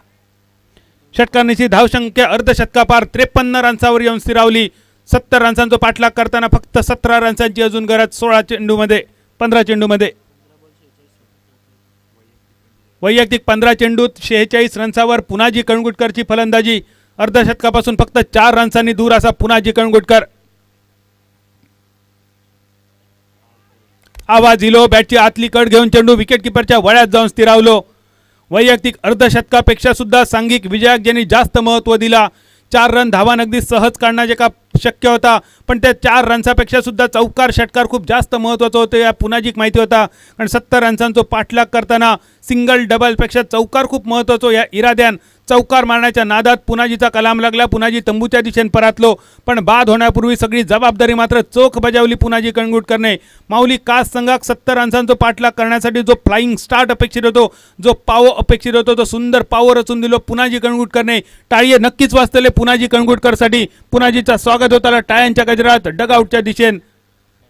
षटकारनीची धावसंख्या अर्धशतकापार 53 रन्सावर येऊन स्थिरावली. 70 रन्सांचा पाठलाग करताना फक्त 17 रन्सांची अजून गरज 15 चेंडूमध्ये. वैयक्तिक 15 चेंडूत 46 रन्सावर पुनाजी कणगुटकरची फलंदाजी. अर्धशतकापासून फक्त 4 रन्सांनी दूर असा पुनाजी कणगुटकर. आवाज इलो. बॅटची आतली कड घेऊन चेंडू विकेटकीपरच्या वळ्यात जाऊन स्थिरावलो. वैयक्तिक अर्धशतकापेक्षा सुद्धा सांघिक विजयाक ज्यांनी जास्त महत्त्व दिला. 4 रन धावान अगदी सहज काढण्याचे का शक्य होता, पण त्या 4 रन्सापेक्षा सुद्धा चौकार षटकार खूप जास्त महत्त्वाचं होतं या पुनाजीक माहिती होता. कारण 70 रन्सांचा पाठलाग करताना सिंगल डबलपेक्षा चौकार खूप महत्त्वाचं. या इराद्यान चौकार मारण्याच्या नादात पुनाजीचा कलाम लागला. पुनाजी तंबूच्या दिशेने परतलो, पण बाद होण्यापूर्वी सगळी जबाबदारी मात्र चोख बजावली पुनाजी कणगुटकरने. माऊली कास संघाक 70 रन्सांचा पाठलाग करण्यासाठी जो फ्लाइंग स्टार्ट अपेक्षित होतो, जो पाव अपेक्षित होतो, तो सुंदर पाव रचून दिलो पुनाजी कणगुटकरने. टाळी नक्कीच वाजतले पुनाजी कणगुटकरसाठी. पुनाजीचा स्वागत होताला टाळ्यांच्या गजरात डगआउटच्या दिशेने.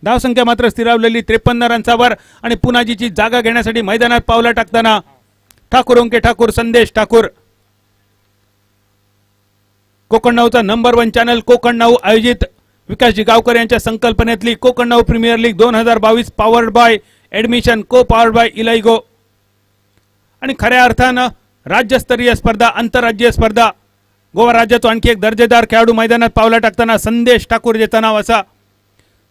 धावसंख्या मात्र स्थिरावलेली 53 रन्सावर आणि पुनाजीची जागा घेण्यासाठी मैदानात पावला टाकताना ठाकूर, ओंके ठाकूर, संदेश ठाकूर. कोकण नाऊचा नंबर 1 चॅनल कोकण नाऊ आयोजित विकासजी गावकर यांच्या संकल्पनेतली Konkan now premier league 2022 powered by admission, co powered by इलाइगो. आणि खऱ्या अर्थानं राज्यस्तरीय स्पर्धा, आंतरराज्यीय स्पर्धा. गोवा राज्याचा आणखी एक दर्जेदार खेळाडू मैदानात पावला टाकताना संदेश ठाकूर ज्याचं नाव असा.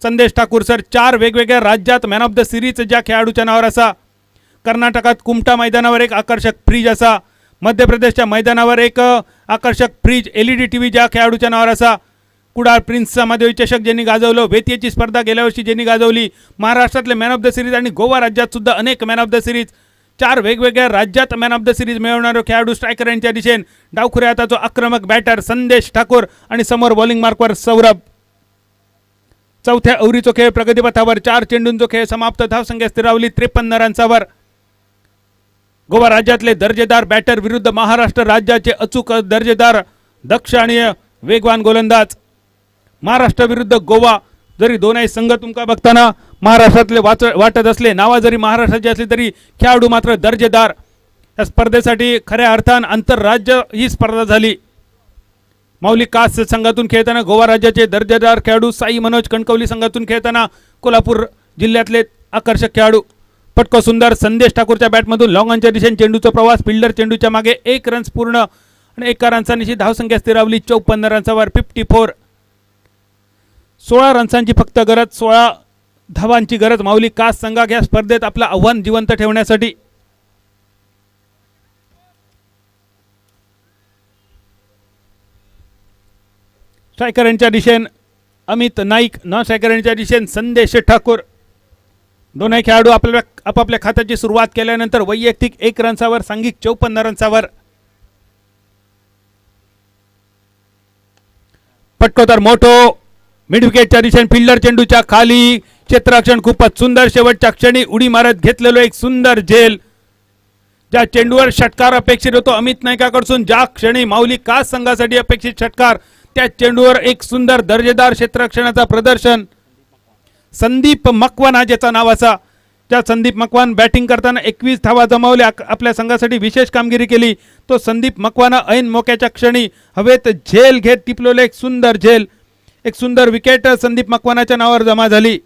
संदेश ठाकूर सर 4 वेगवेगळ्या राज्यात मॅन ऑफ द सिरीज ज्या खेळाडूच्या नावावर असा. कर्नाटकात कुमटा मैदानावर एक आकर्षक फ्रीज असा. मध्य प्रदेशच्या मैदानावर एक आकर्षक फ्रीज LED TV ज्या खेळाडूच्या नावावर असा. कुडाळ प्रिन्स समादेवी चषक ज्यांनी गाजवलं, वेतीची स्पर्धा गेल्या वर्षी ज्यांनी गाजवली, महाराष्ट्रातले मॅन ऑफ द सिरीज आणि गोवा राज्यात सुद्धा अनेक मॅन ऑफ द सिरीज. 4 वेगवेगळ्या राज्यात मॅन ऑफ द सिरीज मिळवणारे खेळाडू स्ट्रायकर यांच्या दिशेने. डावखुऱ्या हाताचा आक्रमक बॅटर संदेश ठाकूर आणि समोर बॉलिंग मार्कवर सौरभ. चौथ्या ओव्हरीचा खेळ प्रगतीपथावर. 4 चेंडूंचा खेळ समाप्त. धावसंख्या स्थिरावली 53 रन्सावर. गोवा राज्यातले दर्जेदार बॅटर विरुद्ध महाराष्ट्र राज्याचे अचूक दर्जेदार दक्ष आणि वेगवान गोलंदाज. महाराष्ट्र विरुद्ध गोवा. जरी दोनही संघ तुमका बघताना महाराष्ट्रातले वाटत असले, नावा जरी महाराष्ट्राची असली तरी खेळाडू मात्र दर्जेदार. या स्पर्धेसाठी खऱ्या अर्थानं आंतरराज्य ही स्पर्धा झाली. माऊली कास संघातून खेळताना गोवा राज्याचे दर्जेदार खेळाडू, साई मनोज कणकवली संघातून खेळताना कोल्हापूर जिल्ह्यातले आकर्षक खेळाडू. फटको सुंदर संदेश ठाकूरच्या बॅटमधून लॉंग ऑनच्या दिशेने चेंडूचा प्रवास. फिल्डर चेंडूच्या मागे 1 रन्स पूर्ण आणि 1 रन्सांची धावसंख्या स्थिरावली 54 रन्सावर 54. 16 रन्सांची फक्त गरज, 16 धावांची गरज माऊली कास संघाक या स्पर्धेत आपलं आव्हान जिवंत ठेवण्यासाठी. स्ट्रायकर यांच्या दिशेने अमित नाईक, नॉन स्ट्रायकर यांच्या दिशेने संदेश ठाकूर. दोनही खेळाडू आपापल्या खात्याची सुरुवात केल्यानंतर वैयक्तिक 1 रन्सावर, सांघिक 54 रन्सावर. फटको तर मोठो मिड विकेटच्या दिशेने फिल्डर चेंडूच्या खाली क्षेत्ररक्षण खूपच सुंदर शेवटच्या क्षणी उडी मारत घेतलेलो एक सुंदर झेल ज्या चेंडूवर षटकार अपेक्षित होतो अमित नाईकाकडून ज्या क्षणी माऊली कास संघासाठी अपेक्षित षटकार त्या चेंडूवर एक सुंदर दर्जेदार क्षेत्ररक्षणाचा प्रदर्शन संदीप मकवाना ज्याचं नाव असा ज्या संदीप मकवान बॅटिंग करताना 21 धावा जमावल्या आपल्या संघासाठी विशेष कामगिरी केली तो संदीप मकवाना ऐन मोक्याच्या क्षणी हवेत झेल घेत टिपलेले एक सुंदर झेल एक सुंदर विकेट संदीप मकवानाच्या नावावर जमा झाली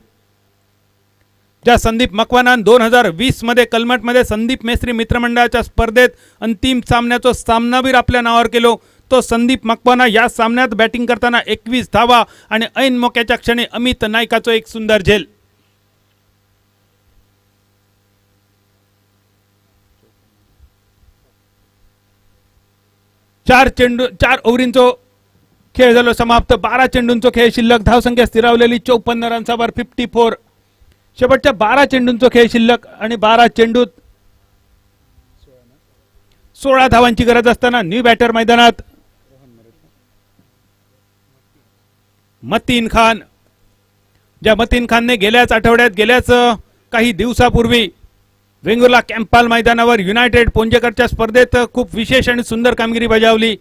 ज्या संदीप मकवाना 2020 मध्ये कलमटमध्ये संदीप मेस्त्री मित्रमंडळाच्या स्पर्धेत अंतिम सामन्याचा सामनावीर आपल्या नावावर केलो तो संदीप मकवाना या सामन्यात बॅटिंग करताना 21 धावा आणि ऐन मोक्याच्या क्षणी अमित नाईकाचं एक सुंदर झेल चार ओव्हरींचो खेळ झालो समाप्त 12 चेंडूंचो खेळ शिल्लक धावसंख्या स्थिरावलेली 54 रन्सावर 54 शेवटच्या 12 चेंडूंचो खेळ शिल्लक आणि 12 चेंडूत 16 धावांची गरज असताना न्यू बॅटर मैदानात मतीन खान ज्या मतीन खानने गेल्याच आठवड्यात गेल्याच काही दिवसापूर्वी वेंगुर्ला कॅम्पाल मैदानावर युनायटेड पोंजेकरच्या स्पर्धेत खूप विशेष आणि सुंदर कामगिरी बजावली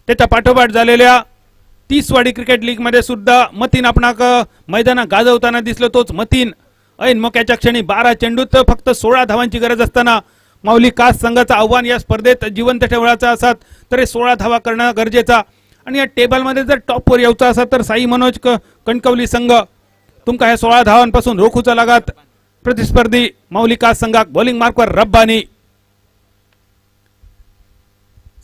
त्याच्या पाठोपाठ झालेल्या 30 वाडी क्रिकेट लीग मध्ये सुद्धा मतीन आपणाक मैदानात गाजवताना दिसलो तोच मतीन ऐन मोक्याच्या क्षणी 12 चेंडूत फक्त 16 धावांची गरज असताना माऊली कास संघाचं आव्हान या स्पर्धेत जिवंत ठेवायचं असत तर 16 धावा करणं गरजेचा आणि या टेबलमध्ये जर टॉपवर यायचं असत तर साई मनोज कणकवली संघ तुमका ह्या 16 धावांपासून रोखूचा लागत प्रतिस्पर्धी माऊली कास संघाक बॉलिंग मार्कवर रब्बानी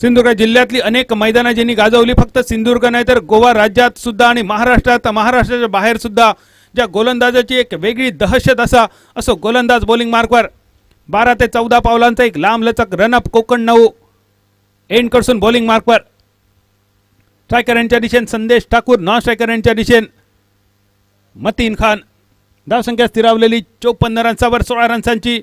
सिंधुदुर्ग जिल्ह्यातली अनेक मैदानं ज्यांनी गाजवली फक्त सिंधुदुर्ग नाही तर गोवा राज्यात सुद्धा आणि महाराष्ट्राच्या बाहेर सुद्धा ज्या गोलंदाजाची एक वेगळी दहशत असो गोलंदाज बॉलिंग मार्कवर 12 ते 14 पावलांचा एक लांब लचक रनअप कोकण 9 एंड करसून बॉलिंग मार्कवर स्ट्रायकर यांच्या दिशेने संदेश ठाकूर नॉन स्ट्रायकर यांच्या दिशेने मतीन खान धावसंख्या स्थिरावलेली 54 रन्सावर 16 रन्सांची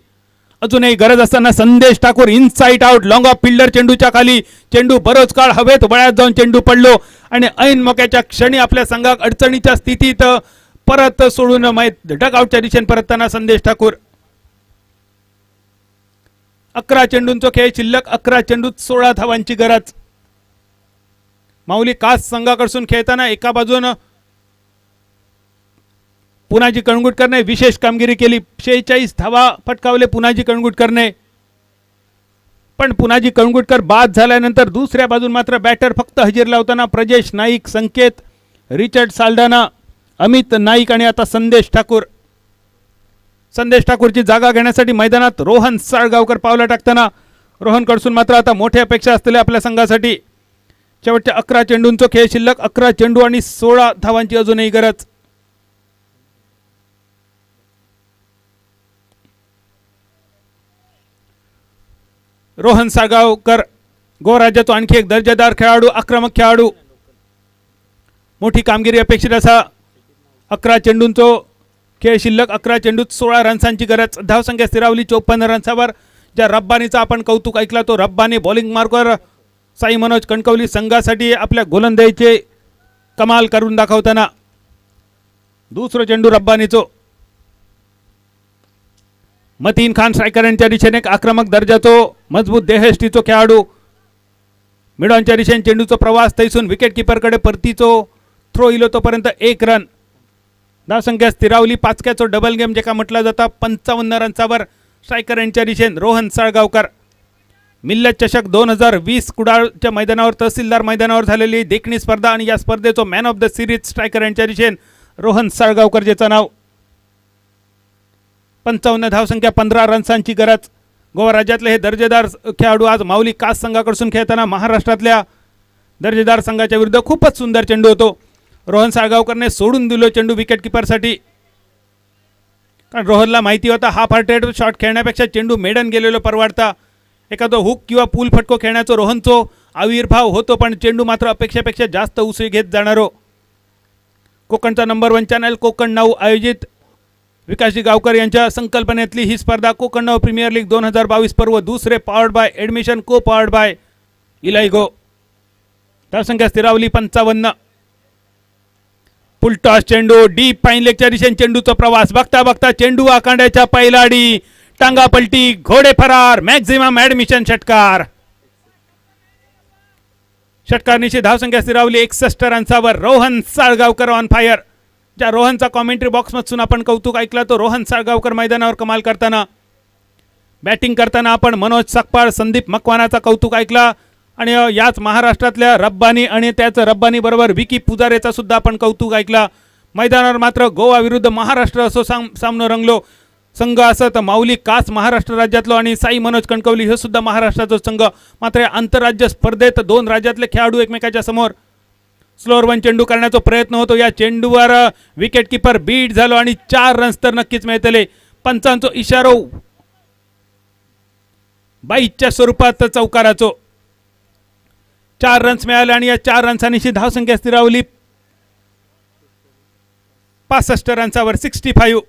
अजूनही गरज असताना संदेश Thakur inside out long of fielder चेंडूच्या खाली चेंडू बरोच काळ हवेत वळ्यात जाऊन चेंडू पडलो आणि ऐन मोक्याच्या क्षणी आपल्या संघाक अडचणीच्या स्थितीत परत सोडून डग आउटच्या दिशेने परतताना संदेश ठाकूर 11 चेंडूंचो खेळ शिल्लक 11 चेंडूत 16 धावांची गरज माऊली कास संघाकडून खेळताना एका बाजून पुनाजी कणगुटकरने विशेष कामगिरी केली 46 धावा फटकावले पुनाजी कणगुटकरने पण पुनाजी कणगुटकर बाद झाल्यानंतर दुसऱ्या बाजून मात्र बॅटर फक्त हजेरी लावताना प्रजेश नाईक संकेत रिचर्ड साल्डाना अमित नाईक आणि आता संदेश ठाकूरची जागा घेण्यासाठी मैदानात रोहन साळगावकर पावलं टाकताना रोहनकडून मात्र आता मोठ्या अपेक्षा असलेल्या आपल्या संघासाठी शेवटच्या 11 चेंडूंचो खेळ शिल्लक 11 चेंडू आणि 16 धावांची अजूनही गरज रोहन साळगावकर गोवा राज्याचा आणखी एक दर्जेदार खेळाडू आक्रमक खेळाडू मोठी कामगिरी अपेक्षित असा 11 चेंडूंचो खेळ शिल्लक 11 चेंडूत 16 रन्सांची गरज धावसंख्या स्थिरावली 54 रन्सावर ज्या रब्बानीचा आपण कौतुक ऐकला तो रब्बानी बॉलिंग मार्कवर साई मनोज कणकवली संघासाठी आपल्या गोलंदाजीचे कमाल करून दाखवताना दुसरा चेंडू रब्बानीचो मतीन खान स्ट्रायकर यांच्या दिशेने एक आक्रमक दर्जाचो मजबूत देहयष्टीचो खेळाडू मिडॉनच्या दिशेने चेंडूचो प्रवास थैसून विकेट किपरकडे परतीचो थ्रो इलो तोपर्यंत 1 रन धावसंख्या स्थिरावली 5क्याचो डबल गेम जेका म्हटला जाता 55 रन्सावर स्ट्रायकर यांच्या दिशेने रोहन साळगावकर मिल्लत चषक 2020 कुडाळच्या मैदानावर तहसीलदार मैदानावर झालेली देखणी स्पर्धा आणि या स्पर्धेचो man of the series striker यांच्या दिशेने रोहन साळगावकर ज्याचं नाव 55 धावसंख्या 15 रन्सांची गरज गोवा राज्यातले हे दर्जेदार खेळाडू आज माऊली कास संघाकडून खेळताना महाराष्ट्रातल्या दर्जेदार संघाच्या विरुद्ध खूपच सुंदर चेंडू होतो रोहन साळगावकरने सोडून दिलो चेंडू विकेट किपरसाठी कारण रोहनला माहिती होता हाफ हार्टेड शॉट खेळण्यापेक्षा चेंडू मेडन गेलेलो परवडता एखादं हुक किंवा पूल फटको खेळण्याचो रोहनचो आविर्भाव होतो पण चेंडू मात्र अपेक्षेपेक्षा जास्त उसळी घेत जाणारो कोकणचा नंबर 1 चॅनल कोकण 9 आयोजित विकासजी गावकर यांच्या संकल्पनेतली ही स्पर्धा कोकण 9 प्रीमियर लीग 2022 पर्व दुसरे powered by admission co powered by इलाइगो धावसंख्या स्थिरावली 55 फुलटॉस चेंडू डीप पाईन लेगच्या दिशेने चेंडूचा प्रवास बघता बघता चेंडू आखांड्याच्या पहिला आडी टांगा पलटी घोडे फरार मॅक्झिमम ऍडमिशन षटकार. षटकारनिशी धावसंख्या स्थिरावली 61 रन्सावर. Rohan Salgaonkar on fire. ज्या रोहनचा कॉमेंट्री बॉक्समधून आपण कौतुक ऐकला तो रोहन साळगावकर मैदानावर कमाल करताना. बॅटिंग करताना आपण मनोज सकपाळ संदीप मकवानाचा कौतुक ऐकला आणि याच महाराष्ट्रातल्या रब्बानी आणि त्याचं रब्बानी बरोबर विकी पुजारेचा सुद्धा आपण कौतुक ऐकला. मैदानावर मात्र गोवा विरुद्ध महाराष्ट्र असो सामना रंगलो. संघ असं तर माऊली कास महाराष्ट्र राज्यातलो आणि साई मनोज कणकवली हे सुद्धा महाराष्ट्राचा संघ. मात्र आंतरराज्य स्पर्धेत दोन राज्यातले खेळाडू एकमेकाच्या समोर. स्लोअर वन चेंडू करण्याचा प्रयत्न होतो. या चेंडूवर विकेट किपर बीट झालो आणि 4 रन्स तर नक्कीच मिळतले. पंचांचो इशारो बाईच्या स्वरूपात चौकाराचो. 4 रन्स मिळाले आणि या 4 रन्सांनी धावसंख्या स्थिरावली 65 रन्सावर 65.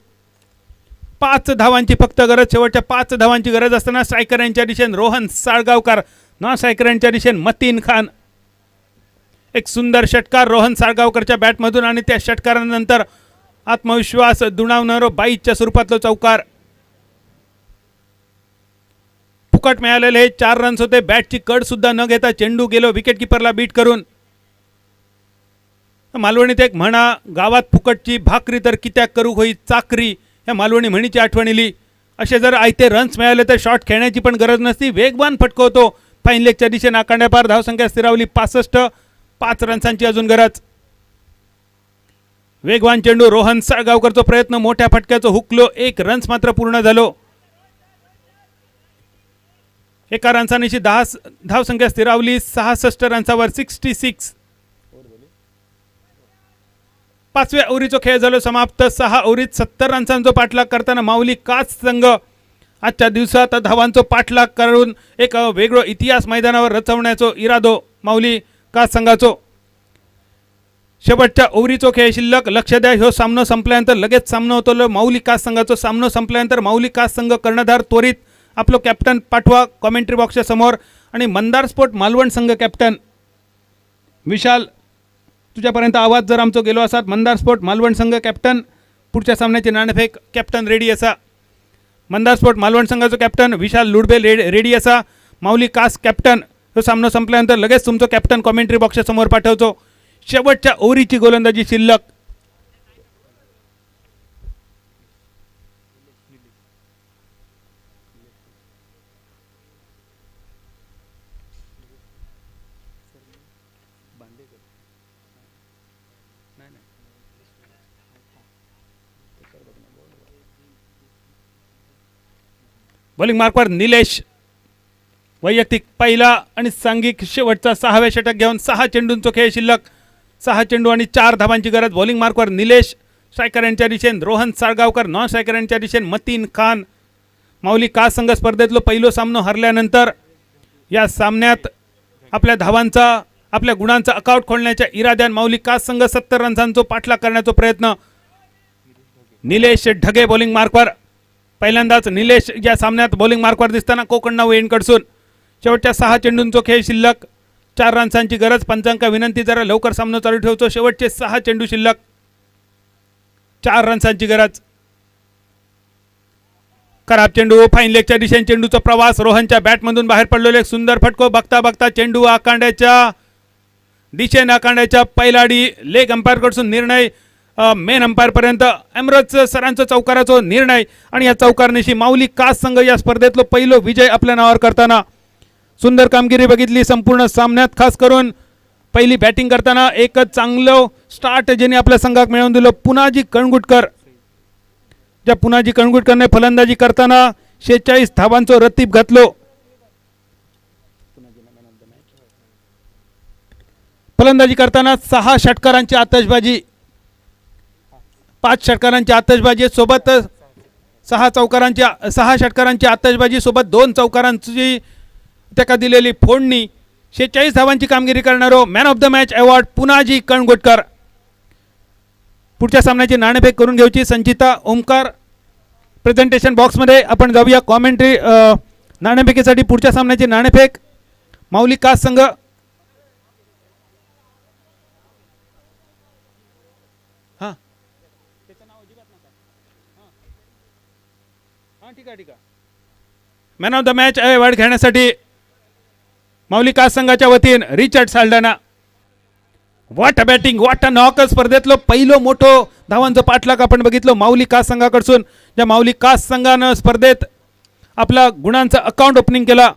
5 धावांची फक्त गरज. शेवटच्या 5 धावांची गरज असताना स्ट्रायकर यांच्या दिशेने रोहन साळगावकर नॉन स्ट्रायकर यांच्या दिशेने मतीन खान. एक सुंदर षटकार रोहन साळगावकरच्या बॅटमधून आणि त्या षटकारानंतर आत्मविश्वास दुणावणारो बाईच्या स्वरूपातलं चौकार. फुकट मिळालेले हे 4 रन्स होते. बॅटची कड सुद्धा न घेता चेंडू गेलो विकेट किपरला बीट करून. मालवणीत एक म्हणा गावात फुकटची भाकरी तर कित्याक करू होई चाकरी या मालवणी म्हणीची आठवण इली. असे जर आयते रन्स मिळाले तर शॉट खेळण्याची पण गरज नसती. वेगवान फटकवतो फाईन लेगच्या दिशेने आखांड्यापार. धावसंख्या स्थिरावली 65. 5 रन्सांची अजून गरज. वेगवान चेंडू रोहन साळगावकरचा प्रयत्न मोठ्या फटक्याचं हुकलो. 1 रन्स मात्र पूर्ण झालो. एका रन्सांनी धावसंख्या स्थिरावली 66 रन्सावर 66. 5व्या ओव्हरीचा खेळ झालो समाप्त. 6 ओव्हरीत 70 रन्सांचा पाठलाग करताना माऊली कास संघ आजच्या दिवसात धावांचा पाठलाग करून एक वेगळा इतिहास मैदानावर रचवण्याचा इरादो माऊली कास संघाचो. शेवटच्या ओव्हरीचा खेळ शिल्लक. लक्ष द्या ह्यो सामना संपल्यानंतर लगेच सामना होतो माऊली कास संघाचो. सामना संपल्यानंतर माऊली कास संघ कर्णधार त्वरित आपलं कॅप्टन पाठवा कॉमेंट्री बॉक्सच्या समोर. आणि मंदार स्पोर्ट मालवण संघ कॅप्टन विशाल तुझ्यापर्यंत आवाज जर आमचा गेलो असात. मंदार स्पोर्ट मालवण संघ कॅप्टन पुढच्या सामन्याची नाणेफेक कॅप्टन रेडी असा. मंदार स्पोर्ट मालवण संघाचं कॅप्टन विशाल लुडबे रेडी असा. माऊली कास कॅप्टन तो सामना संपल्यानंतर लगेच तुमचं कॅप्टन कॉमेंट्री बॉक्सच्या समोर पाठवतो. शेवटच्या ओव्हरीची गोलंदाजी शिल्लक. बॉलिंग मार्कवर निलेश वैयक्तिक पहिला आणि सांघिक शेवटचा 6वे षटक घेऊन 6 चेंडूंचा खेळ शिल्लक. 6 चेंडू आणि 4 धावांची गरज. बॉलिंग मार्कवर निलेश. स्ट्रायकर यांच्या दिशेने रोहन साळगावकर. नॉन स्ट्रायकर यांच्या दिशेने मतीन खान. माऊली कास संघ स्पर्धेतलो पहिलो सामना हरल्यानंतर या सामन्यात आपल्या धावांचा आपल्या गुणांचा अकाउंट खोलण्याच्या इराद्याने माऊली कास संघ 70 रन्सांचा पाठलाग करण्याचा प्रयत्न. निलेश ढगे बॉलिंग मार्कवर. पहिल्यांदाच निलेश या सामन्यात बॉलिंग मार्कवर दिसताना कोकण नाव एंडकडसून. शेवटच्या 6 चेंडूंचा खेळ शिल्लक. 4 रन्सांची गरज. पंचांका विनंती जरा लवकर सामना चालू ठेवतो. शेवटचे 6 चेंडू शिल्लक. 4 रन्सांची गरज. खराब चेंडू फाईन लेगच्या दिशेने चेंडूचा प्रवास. रोहनच्या बॅटमधून बाहेर पडलेले सुंदर फटको. बघता बघता चेंडू आखांड्याच्या दिशेने आखांड्याच्या पहिलाडी. लेग अंपायरकडून निर्णय मेन अंपायरपर्यंत एमरज सरांचा चौकाराचा निर्णय. आणि या चौकारनिशी माऊली कास संघ या स्पर्धेतलो पहिलो विजय आपल्या नावावर करताना. सुंदर कामगिरी बघितली संपूर्ण सामन्यात. खास करून पहिली बॅटिंग करताना एक चांगलं स्टार्ट ज्यांनी आपल्या संघात मिळवून दिलं पुनाजी कणगुटकर. ज्या पुनाजी कणगुटकरने फलंदाजी करताना 46 धावांचं रतीब घातलो. फलंदाजी करताना 6 षटकारांची आतषबाजी. 5 षटकारांची आतषबाजी सोबत 6 षटकारांची आतषबाजी सोबत 2 चौकारांची त्याका दिलेली फोडणी. 46 धावांची कामगिरी करणारो man of the match award Punaji Kangutkar. पुढच्या सामन्याची नाणेफेक करून घ्यायची संचिता ओमकार. प्रेझेंटेशन बॉक्समध्ये आपण जाऊया कॉमेंट्री नाणेफेकीसाठी. पुढच्या सामन्याची नाणेफेक माऊली कास संघ man of the match award घेण्यासाठी माऊली कास संघाच्या वतीने Richard Saldana. What a batting, what a knock. स्पर्धेतलं पहिलं मोठं धावांचं पाठलाग आपण बघितलं माऊली कास संघाकडून. ज्या माऊली कास संघानं स्पर्धेत आपला गुणांचं अकाउंट ओपनिंग केला.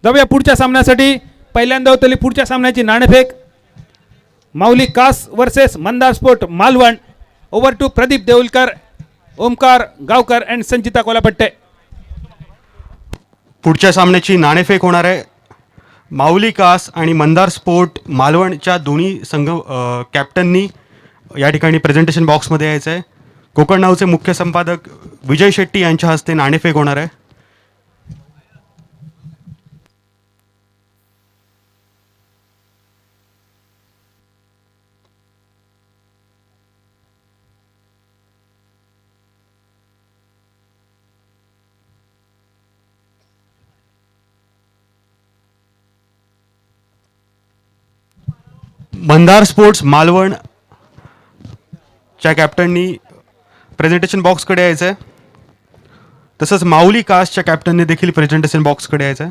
जाऊया पुढच्या सामन्यासाठी. पहिल्यांदा होतली पुढच्या सामन्याची नाणेफेक. Mauli Kas versus Mandar sport Malvan. Over to Pradeep Deulkar, Omkar Gavkar and Sanchita Kolapatte. पुढच्या सामन्याची नाणेफेक होणार आहे. माऊली कास आणि मंदार स्पोर्ट मालवणच्या दोन्ही संघ कॅप्टननी या ठिकाणी प्रेझेंटेशन बॉक्समध्ये यायचं आहे. कोकण नाऊचे मुख्य संपादक विजय शेट्टी यांच्या हस्ते नाणेफेक होणार आहे. मंदार स्पोर्ट्स मालवण च्या कॅप्टननी प्रेझेंटेशन बॉक्सकडे यायचं आहे. तसंच माऊली कासच्या कॅप्टनने देखील प्रेझेंटेशन बॉक्सकडे यायचं आहे.